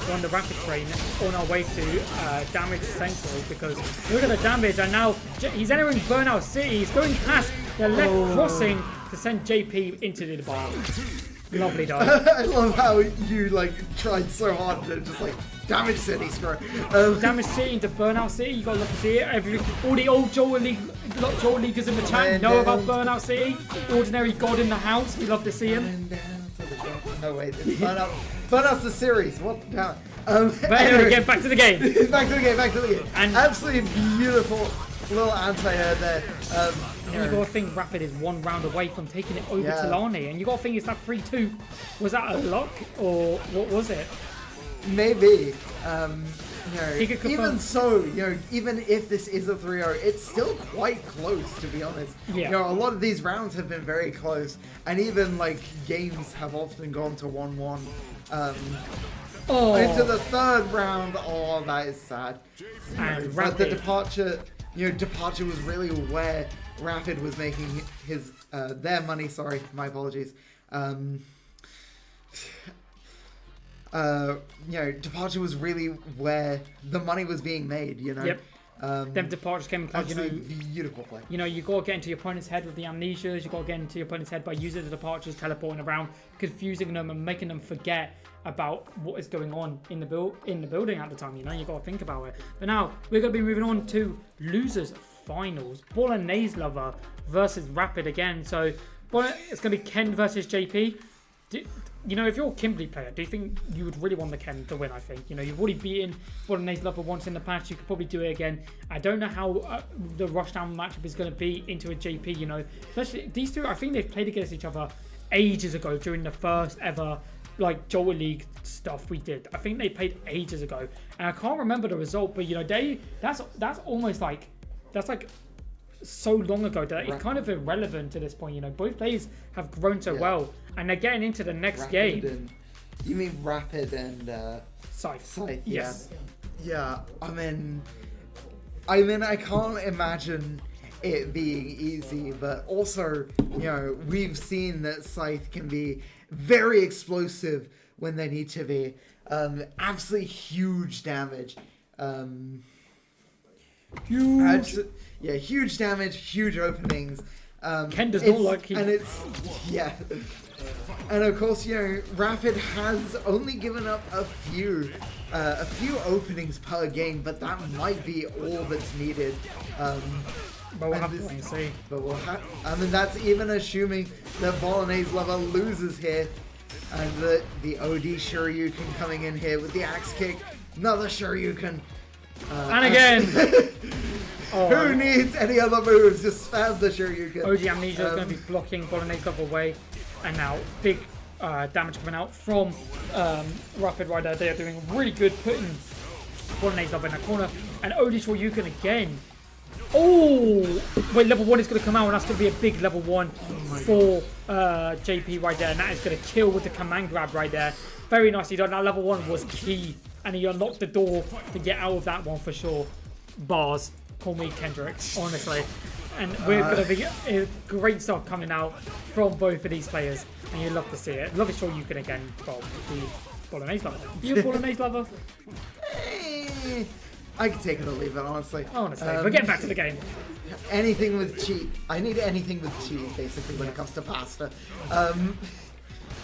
We're on the rapid train on our way to Damage Central, because look at the damage, and now he's entering Burnout City. He's going past the left crossing to send JP into the bar. Lovely dive. I love how you tried so hard to just Damage City, screw it. Damage City into Burnout City. You gotta love to see it. All the old Joel Leaguers in the chat know about Burnout City. Ordinary God in the house. We love to see him. No wait, it's Burnout's the series. What the hell? But anyway, get back to the game. back to the game. And absolutely beautiful little anti-air there. And you got to think Rapid is 1 round away from taking it over to Lani. And you got to think, is that 3-2? Was that a luck or what was it? Maybe. Even so, even if this is a 3-0, it's still quite close, to be honest. Yeah. A lot of these rounds have been very close, and even games have often gone to 1-1. Into the 3rd round, that is sad. And but the departure was really where Rapid was making their money. Sorry, my apologies. Departure was really where the money was being made, Yep. Them departures came close, beautiful play. You got to get into your opponent's head with the amnesias. You got to get into your opponent's head by using the departures, teleporting around, confusing them, and making them forget about what is going on in the building at the time. You got to think about it. But now we're going to be moving on to losers finals. Bolognese Lover versus Rapid again. So it's going to be Ken versus JP. If you're a Kimberly player, do you think you would really want the Ken to win? I think. You've already beaten Bolognese Lover once in the past. You could probably do it again. I don't know how the rushdown matchup is going to be into a JP. Especially these two, I think they've played against each other ages ago during the first ever Joel League stuff we did. I think they played ages ago, and I can't remember the result. But that's almost that's so long ago that it's kind of irrelevant to this point. Both players have grown so well, and they're getting into the next game. You mean Rapid and Scythe? Yes. Yeah. I mean, I can't imagine it being easy, but also, we've seen that Scythe can be very explosive when they need to be. Absolutely huge damage. Huge damage, huge openings. Ken does not like him. And of course, Rapid has only given up a few openings per game, but that might be all that's needed. But we'll have to wait and see. But that's even assuming that Bolognese Lover loses here. And the OD Shoryuken coming in here with the axe kick. Another Shoryuken. And again! Who needs any other moves? Just spam the Shoryuken. OG Amnesia is going to be blocking Bolognese Love away. And now big damage coming out from Rapid right there. They are doing really good, putting Bolognese Love in that corner. And OD Shoryuken again. Oh! Wait, level 1 is going to come out, and that's going to be a big level 1 for JP right there. And that is going to kill with the command grab right there. Very nicely done. That level 1 was key. And he unlocked the door to get out of that one for sure. Bars. Call me Kendrick, honestly. And we're going to be great stuff coming out from both of these players. And you love to see it. Love to show you can again. Well, the Bolognese Lover. You a Bolognese Lover? I can take it or leave it, honestly. Honestly, but getting back to the game. Anything with cheese. I need anything with cheese, basically, when it comes to pasta.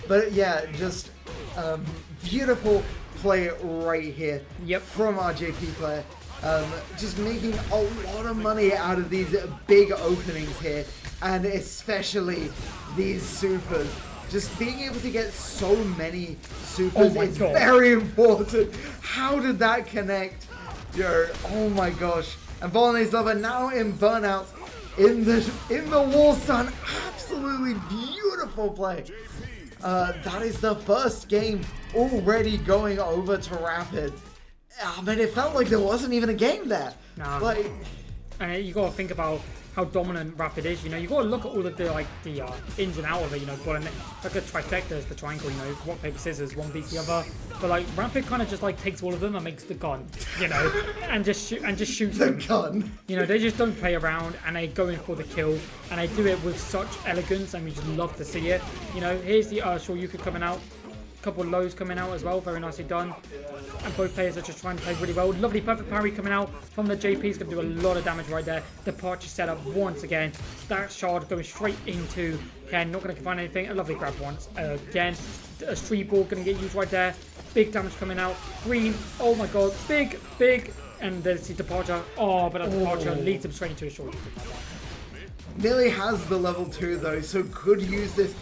But yeah, just beautiful play right here from our JP player. Just making a lot of money out of these big openings here, and especially these supers. Just being able to get so many supers is very important. How did that connect? Yo, oh my gosh. And Bolognese Lover now in burnout in the wall stun. Absolutely beautiful play. That is the first game already going over to Rapid. I mean, it felt like there wasn't even a game there. Nah. Like, and you got to think about how dominant Rapid is. You know, you got to look at all of the ins and outs of it. You know, like a trifecta is the triangle. You know, rock paper scissors, one beats the other. But like Rapid kind of just like takes all of them and makes the gun. You know, and just shoots the them. gun. You know, they just don't play around and they go in for the kill, and they do it with such elegance, and we just love to see it. You know, here's the Shoryuken coming out. Couple of lows coming out as well, very nicely done. And both players are just trying to play really well. Lovely perfect parry coming out from the JP. Is going to do a lot of damage right there. Departure setup once again. That shard going straight into Ken. Not going to find anything. A lovely grab once again. A street ball going to get used right there. Big damage coming out. Green. Oh my god. Big. And there's the departure. Oh, but that departure leads him straight into a short. Millie has the level 2 though, so could use this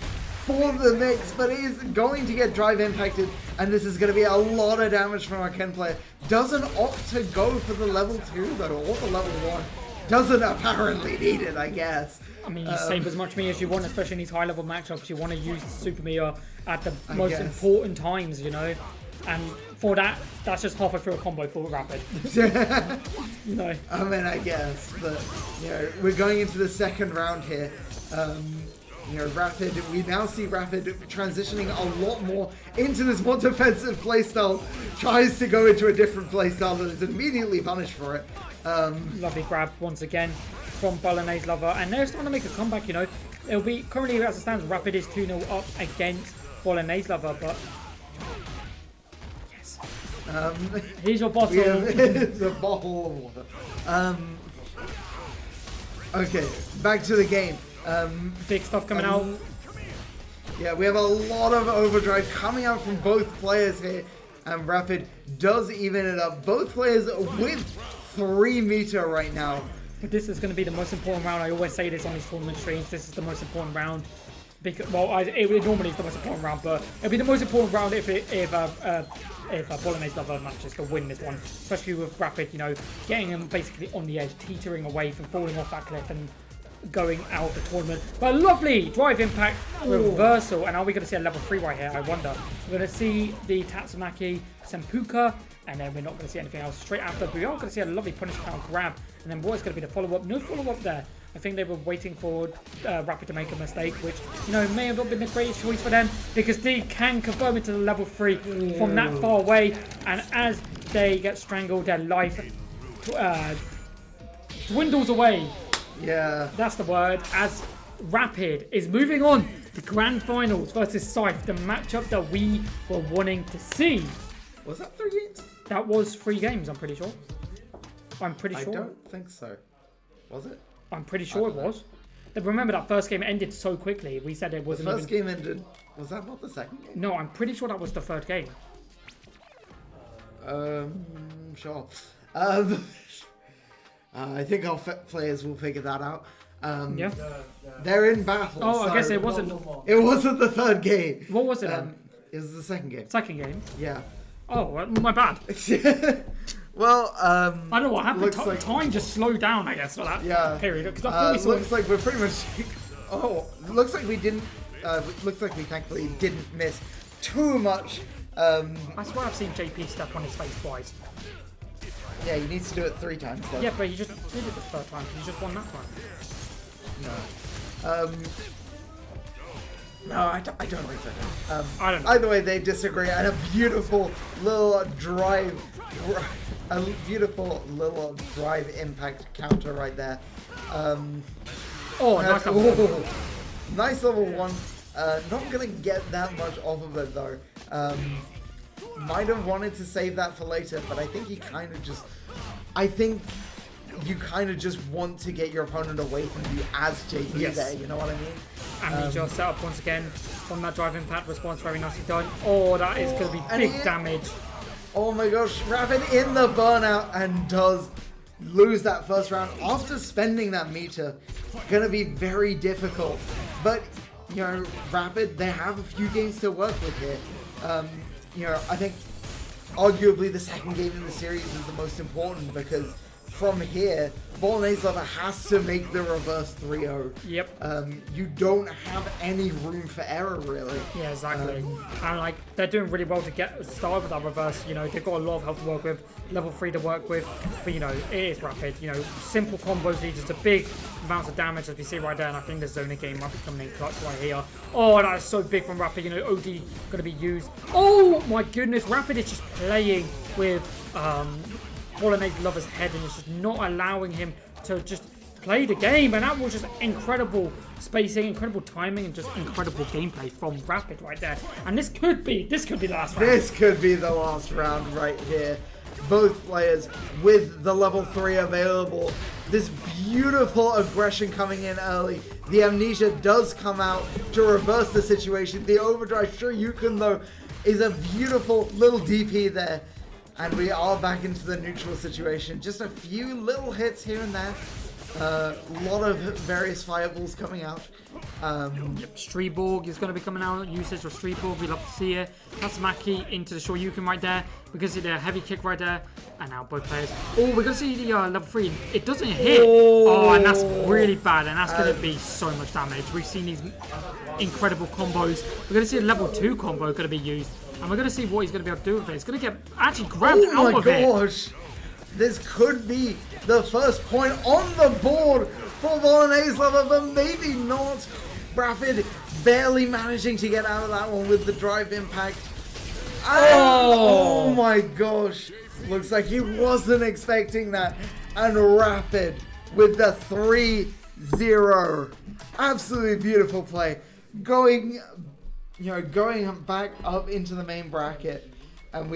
for the mix, but is going to get drive impacted, and this is going to be a lot of damage from our Ken player. Doesn't opt to go for the level 2 though, or the level 1. Doesn't apparently need it, I guess. I mean, you save as much me as you want, especially in these high level matchups. You want to use the Super Mia at the most important times, you know. And for that, that's just halfway through a combo for Rapid. No. I mean, I guess, but you know, we're going into the second round here. You know, Rapid, we now see Rapid transitioning a lot more into this more defensive playstyle. Tries to go into a different playstyle and is immediately punished for it. Lovely grab once again from Bolognese Lover, and they're starting to make a comeback. You know, it'll be currently as it stands, Rapid is 2-0 up against Bolognese Lover, but yes. Here's your bottle. It's a bottle of water. Okay, back to the game. Big stuff coming out. Yeah, we have a lot of overdrive coming out from both players here, and Rapid does even it up. Both players with 3 meter right now. But this is going to be the most important round. I always say this on these tournament streams. This is the most important round. Because, well, it normally is the most important round, but it'll be the most important round if Bolognese Lover manages to win this one, especially with Rapid, you know, getting them basically on the edge, teetering away from falling off that cliff and going out of the tournament. But lovely drive impact reversal, and are we going to see a level 3 right here? I wonder. We're going to see the Tatsumaki Senpuka, and then we're not going to see anything else straight after. But we are going to see a lovely punish power grab, and then what is going to be the follow-up? No follow-up there. I think they were waiting for Rapid to make a mistake, which, you know, may have not been the greatest choice for them, because they can confirm it to the level 3 from that far away, and as they get strangled, their life dwindles away. Yeah. That's the word, as Rapid is moving on to Grand Finals versus Scythe, the matchup that we were wanting to see. Was that 3 games? That was 3 games, I'm pretty sure. I'm pretty sure. I don't think so. Was it? I'm pretty sure it was. Remember that first game ended so quickly. We said it wasn't the first game ended. Was that not the second game? No, I'm pretty sure that was the third game. Sure. I think our players will figure that out. Yeah. They're in battle. Oh, so I guess it wasn't. It wasn't the third game. What was it then? It was the second game. Second game. Yeah. Oh, my bad. Well, I don't know what happened. looks like- Time just slowed down, I guess, for that period. Because I thought we saw. looks like we're pretty much. Oh, looks like we didn't. Looks like we thankfully didn't miss too much. I swear I've seen JP step on his face twice. Yeah, he needs to do it 3 times. Though. Yeah, but he just did it the third time. He just won that time. No. No, I don't think so. I don't know. Either way, they disagree, and a beautiful little drive impact counter right there. Nice level. Nice level 1. Not gonna get that much off of it though. Might have wanted to save that for later, but I think he kind of just. I think you kind of just want to get your opponent away from you as JP there. You know what I mean? And he's just set up once again from that drive impact response. Very nicely done. Oh, that is going to be big damage. Oh my gosh, Rapid in the burnout and does lose that first round after spending that meter. Gonna be very difficult. But, you know, Rapid, they have a few games to work with here. You know, I think arguably the second game in the series is the most important because from here, Bolognese Lover has to make the reverse 3-0. Yep. You don't have any room for error, really. Yeah, exactly. And like they're doing really well to get started with that reverse. You know, they've got a lot of health to work with, level 3 to work with. But you know, it is Rapid. You know, simple combos lead to big amounts of damage, as we see right there. And I think the zoning game might be coming in clutch right here. Oh, that is so big from Rapid. You know, OD going to be used. Oh my goodness, Rapid is just playing with Bolognese Lover's head and it's just not allowing him to just play the game, and that was just incredible spacing, incredible timing, and just incredible gameplay from Rapid right there. And this could be the last round. This could be the last round right here. Both players with the level 3 available. This beautiful aggression coming in early. The Amnesia does come out to reverse the situation. The Overdrive Shoryuken though is a beautiful little DP there. And we are back into the neutral situation. Just a few little hits here and there. A lot of various fireballs coming out. Streetborg is going to be coming out. Usage of Streetborg, we love to see it. Tatsumaki into the Shoryuken right there. We can see the heavy kick right there. And now both players. Oh, we're going to see the level 3. It doesn't hit. Oh, and that's really bad. And that's going to be so much damage. We've seen these incredible combos. We're going to see a level 2 combo going to be used. And we're going to see what he's going to be able to do with it. It's going to get actually grabbed out of it. Oh my gosh. This could be the first point on the board for Bolognese Lover, but maybe not. Rapid barely managing to get out of that one with the drive impact. Oh my gosh. Looks like he wasn't expecting that. And Rapid with the 3-0. Absolutely beautiful play. Going back up into the main bracket. And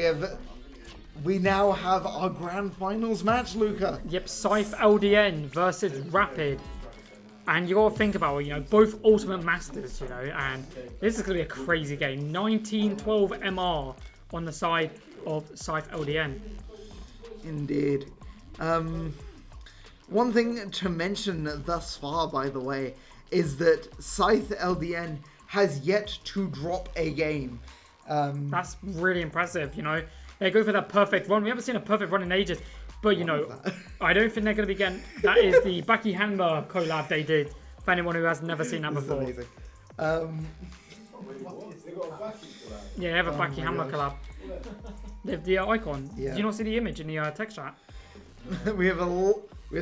we now have our grand finals match, Luca. Yep, Scythe LDN versus Rapid. And you got to think about it, you know, both Ultimate Masters, you know, and this is going to be a crazy game. 1912 MR on the side of Scythe LDN. Indeed. One thing to mention thus far, by the way, is that Scythe LDN has yet to drop a game. That's really impressive, you know. They go for that perfect run. We haven't seen a perfect run in ages. But, you know, I don't think they're going to be getting... That is the Baki Hanma collab they did. For anyone who has never seen that before. Amazing. Yeah, they have a Baki Hanma collab. They have the icon. Yeah. Did you not see the image in the text chat? we have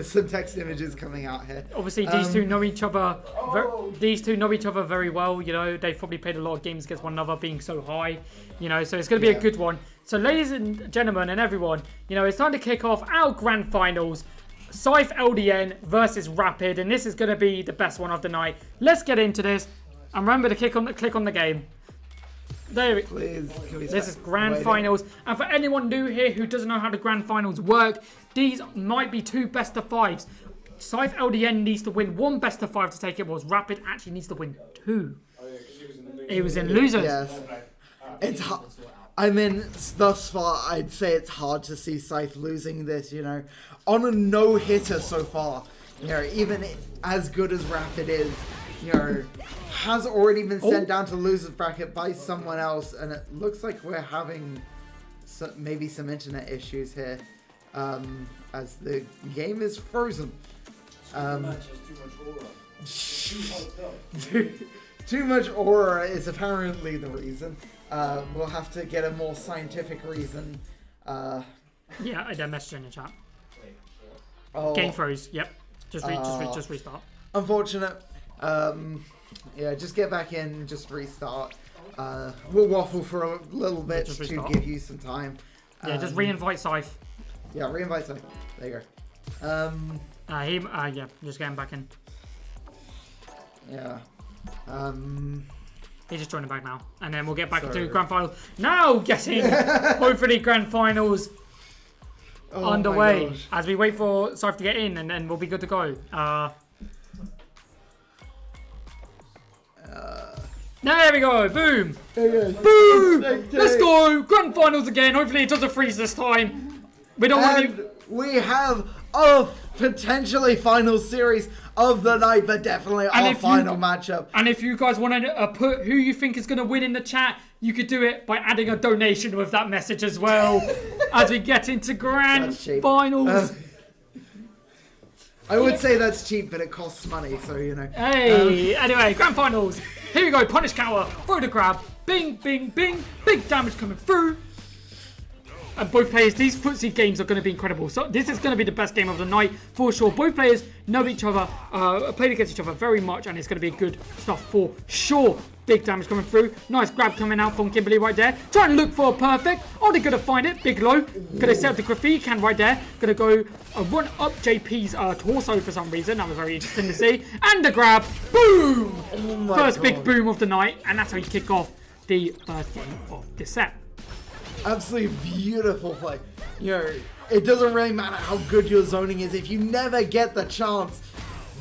some text images coming out here. Obviously, these two know each other. These two know each other very well. You know, they've probably played a lot of games against one another, being so high. You know, so it's going to be a good one. So, ladies and gentlemen, and everyone, you know, it's time to kick off our grand finals. Scythe LDN versus Rapid, and this is going to be the best one of the night. Let's get into this, and remember to click on the game. There it is. This is grand finals, and for anyone new here who doesn't know how the grand finals work, these might be 2 best of 5s. Scythe LDN needs to win 1 best of 5 to take it, whilst Rapid actually needs to win 2. It was in losers. Yes. It's hard. I mean, thus far, I'd say it's hard to see Scythe losing this, you know. On a no-hitter so far, you know, even as good as Rapid is, you know, has already been sent down to losers bracket by someone else, and it looks like we're having maybe some internet issues here, as the game is frozen. Too much aura is apparently the reason. We'll have to get a more scientific reason. Yeah, I did message in the chat. Oh, Game froze. Yep. Just restart. unfortunate. Yeah, just get back in, just restart. We'll waffle for a little bit Just to restart. give you some time. Yeah, just re-invite Scythe. Yeah, re-invite him. There you go. Yeah, just getting back in. Yeah. He's just joining back now, and then we'll get back So- into grand finals. Now getting hopefully grand finals Oh my underway gosh. as we wait for Scythe to get in, and then we'll be good to go. There we go, boom! Boom! Let's go! Grand finals again. Hopefully it doesn't freeze this time. We don't want And we have a potentially final series of the night, but definitely our final matchup. And if you guys want to put who you think is going to win in the chat, you could do it by adding a donation with that message as well. As we get into grand That's cheap. finals. I would say that's cheap, but it costs money, so you know. Hey, anyway, grand finals. Here we go, punish counter, throw the grab, bing, bing, bing, big damage coming through. And both players, these footsie games are going to be incredible. So this is going to be the best game of the night for sure. Both players know each other, played against each other very much, and it's going to be good stuff for sure. Big damage coming through. Nice grab coming out from Kimberly right there. Trying to look for a perfect. Oh, they're going to find it. Big low. Going to set up the graffiti can right there. Going to go run up JP's torso for some reason. That was very interesting to see. And the grab. Boom! Oh my First God. big boom of the night. And that's how you kick off the first game of this set. Absolutely beautiful play. You know, it doesn't really matter how good your zoning is. If you never get the chance,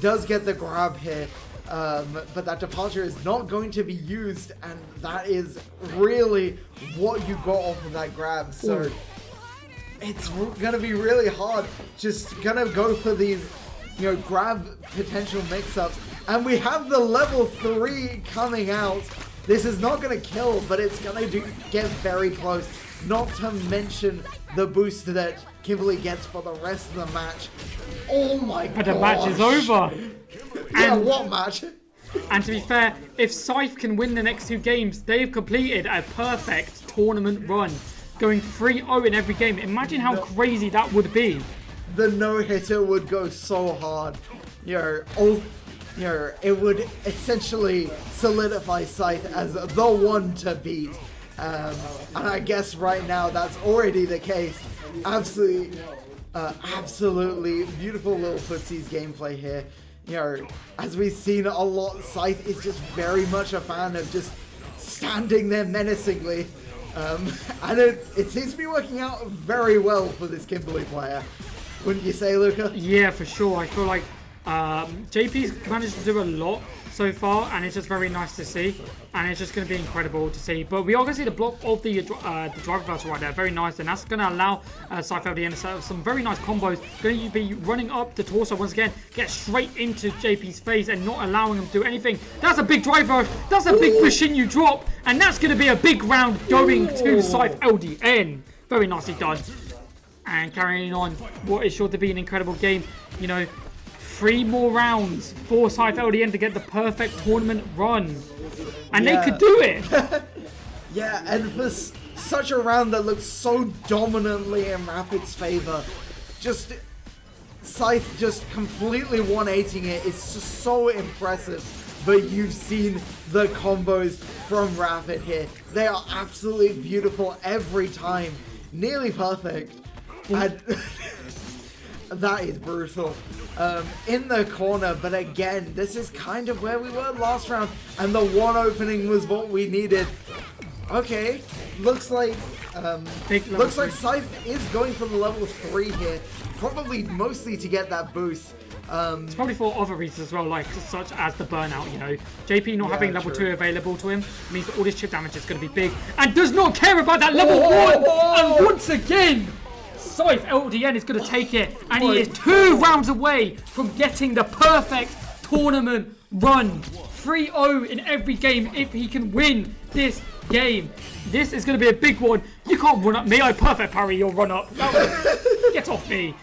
does get the grab here. But that departure is not going to be used, and that is really what you got off of that grab. So it's going to be really hard. Just going to go for these, you know, grab potential mix-ups. And we have the level 3 coming out. This is not going to kill, but it's going to get very close. Not to mention the boost that Kimberly gets for the rest of the match. Oh my god. But the match is over. Yeah, And- what match? And to be fair, if Scythe can win the next 2 games, they've completed a perfect tournament run. Going 3-0 in every game. Imagine how crazy that would be. The no-hitter would go so hard. It would essentially solidify Scythe as the one to beat. And I guess right now that's already the case. Absolutely beautiful little footsies gameplay here. You know, as we've seen a lot, Scythe is just very much a fan of just standing there menacingly. And it seems to be working out very well for this Kimberly player. Wouldn't you say, Luca? Yeah, for sure. I feel like JP's managed to do a lot so far, and it's just very nice to see. And it's just going to be incredible to see. But we are going to see the block of the drive reversal right there. Very nice. And that's going to allow Scythe LDN to set up some very nice combos. Going to be running up the torso once again. Get straight into JP's face and not allowing him to do anything. That's a big drive rush. That's a big machine you drop. And that's going to be a big round going to Scythe LDN. Very nicely done. And carrying on what is sure to be an incredible game. You know, 3 more rounds for Scythe LDN to get the perfect tournament run. And Yeah. they could do it. Yeah, and for such a round that looks so dominantly in Rapid's favor, just Scythe just completely 180ing it. It's just so impressive. But you've seen the combos from Rapid here. They are absolutely beautiful every time. Nearly perfect. And that is brutal. In the corner, but again, this is kind of where we were last round, and the one opening was what we needed. Okay, looks like Scythe is going for the level 3 here, probably mostly to get that boost. It's probably for other reasons as well, like such as the burnout, you know. JP not having level true. 2 available to him means that all this chip damage is going to be big, and does not care about that level 1. And once again, Scythe LDN is going to take it, and he is 2 rounds away from getting the perfect tournament run. 3-0 in every game if he can win this game. This is going to be a big one. You can't run up me. I perfect parry your run up. Get off me.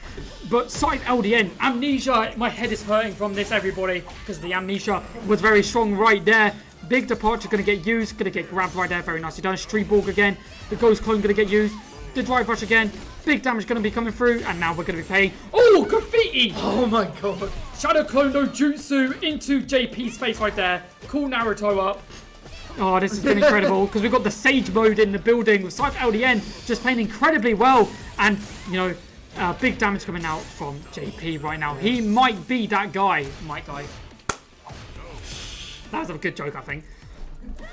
But Scythe LDN, Amnesia, my head is hurting from this, everybody, because the Amnesia was very strong right there. Big departure going to get used, going to get grabbed right there, very nicely done. Streetborg again, the Ghost Clone going to get used, the Drive Rush again, big damage going to be coming through, and now we're going to be paying. Oh, graffiti! Oh my god. Shadow Clone no Jutsu into JP's face right there. Cool Naruto up. Oh, this has been incredible, because we've got the Sage mode in the building with Scythe LDN just playing incredibly well, and, you know, big damage coming out from JP right now. He might be that guy. That was a good joke, I think.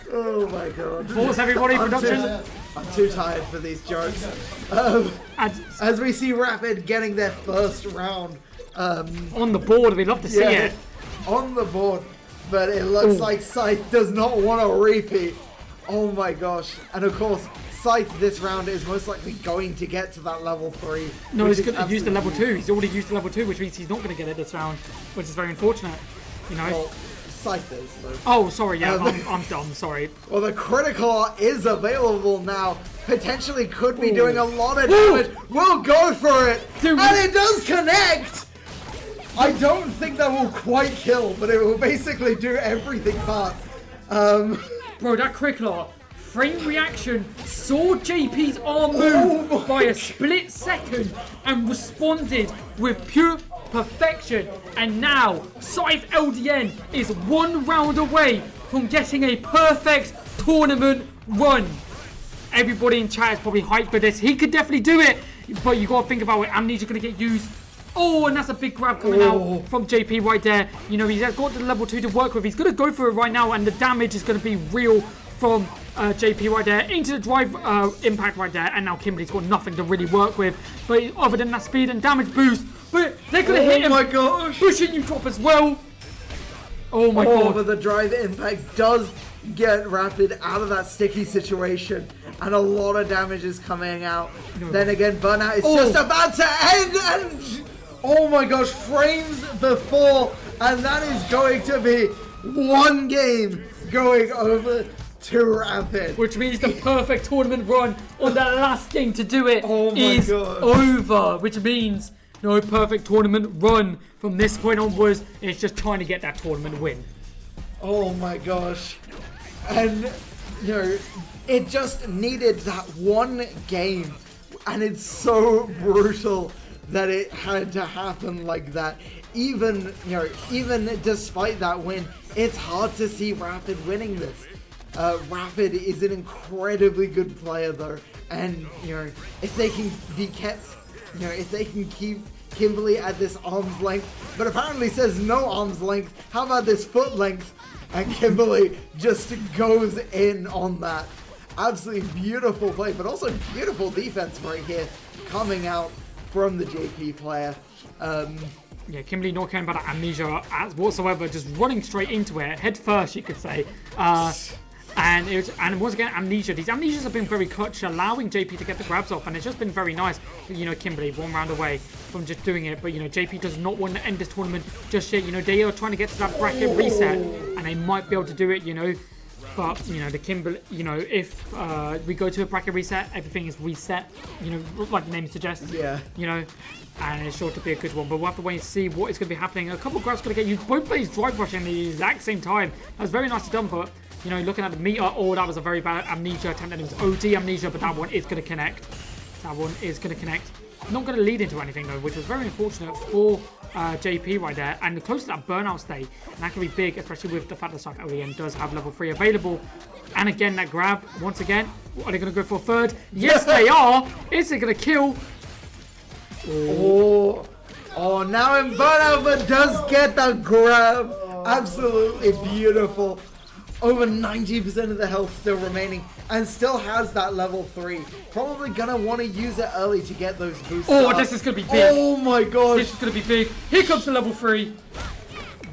Oh my god. Pause, everybody, production. I'm too tired for these jokes. As we see Rapid getting their first round. On the board, we'd love to see it. On the board. But it looks like Scythe does not want a repeat. Oh my gosh. And of course, Scythe this round is most likely going to get to that level 3. No, he's going to use the level 2. He's already used the level 2, which means he's not going to get it this round, which is very unfortunate. You know? Well, Scythe is, though. Oh, sorry, yeah, I'm dumb, sorry. Well, the critical art is available now. Potentially could be doing a lot of damage. We'll go for it. Dude, and it does connect! I don't think that will quite kill, but it will basically do everything but. Bro, that critical art, frame reaction, saw JP's arm move by a split second and responded with pure perfection. And now, Scythe LDN is 1 round away from getting a perfect tournament run. Everybody in chat is probably hyped for this. He could definitely do it, but you got to think about it. Amnesia going to get used. Oh, and that's a big grab coming out from JP right there. You know, he's got the level 2 to work with. He's going to go for it right now, and the damage is going to be real from JP right there into the drive impact right there. And now Kimberly's got nothing to really work with, but other than that speed and damage boost. But they're going to hit him. Oh my gosh. Pushing you drop as well. Oh my god. But the drive impact does get Rapid out of that sticky situation, and a lot of damage is coming out. Then again, Burnout is just about to end, and oh my gosh, frames before, and that is going to be 1 game going over to Rapid. Which means the perfect tournament run on that last game to do it is gosh. over. Which means no perfect tournament run from this point onwards. It's just trying to get that tournament win. Oh my gosh. And, you know, it just needed that 1 game, and it's so brutal that it had to happen like that. Even despite that win, it's hard to see Rapid winning this. Rapid is an incredibly good player though, and you know, if they can be kept, you know, if they can keep Kimberly at this arm's length, but apparently says no arm's length, how about this foot length? And Kimberly just goes in on that. Absolutely beautiful play, but also beautiful defense right here coming out from the JP player. Yeah, Kimberly not caring about Amnesia whatsoever, just running straight into it, head first, you could say. And once again, Amnesia. These Amnesias have been very clutch, allowing JP to get the grabs off, and it's just been very nice. You know, Kimberly 1 round away from just doing it, but you know, JP does not want to end this tournament just yet. You know, they are trying to get to that bracket reset, and they might be able to do it. You know, but you know, the Kimberly. You know, if we go to a bracket reset, everything is reset. You know, like the name suggests. Yeah. You know. And it's sure to be a good one, but we'll have to wait and see what is going to be happening. A couple of grabs going to get used. Both players drive rushing at the exact same time. That's very nicely done, but you know, looking at the meter, that was a very bad Amnesia attempt, and it was OD Amnesia, but that one is going to connect. That one is going to connect. Not going to lead into anything though, which was very unfortunate for JP right there. And close to that burnout state, and that can be big, especially with the fact that Scythe LDN does have level 3 available. And again, that grab once again. Are they going to go for a third? Yes, they are. Is it going to kill? Oh, now in burnout, but does get the grab. Absolutely beautiful. Over 90% of the health still remaining, and still has that level 3. Probably gonna want to use it early to get those boosts. Oh, this is gonna be big. Oh my gosh. This is gonna be big. Here comes the level 3.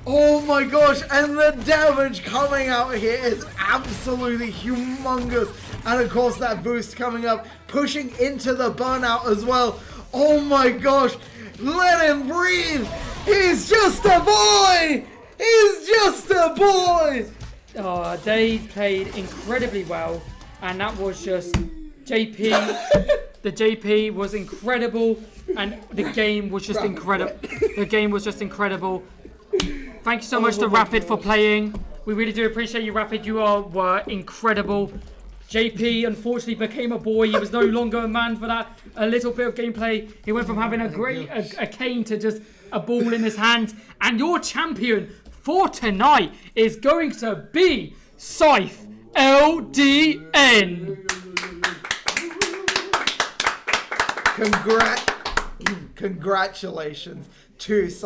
Oh my gosh, and the damage coming out here is absolutely humongous. And of course that boost coming up, pushing into the burnout as well. Oh my gosh. Let him breathe. He's just a boy. He's just a boy. Oh, they played incredibly well, and that was just JP. The JP was incredible, and the game was just incredible. The game was just incredible. Thank you so much to Rapid for playing. We really do appreciate you, Rapid. You were incredible. JP unfortunately became a boy. He was no longer a man for that. A little bit of gameplay. He went from having a cane to just a ball in his hand. And your champion for tonight is going to be Scythe LDN. Congratulations to Scythe.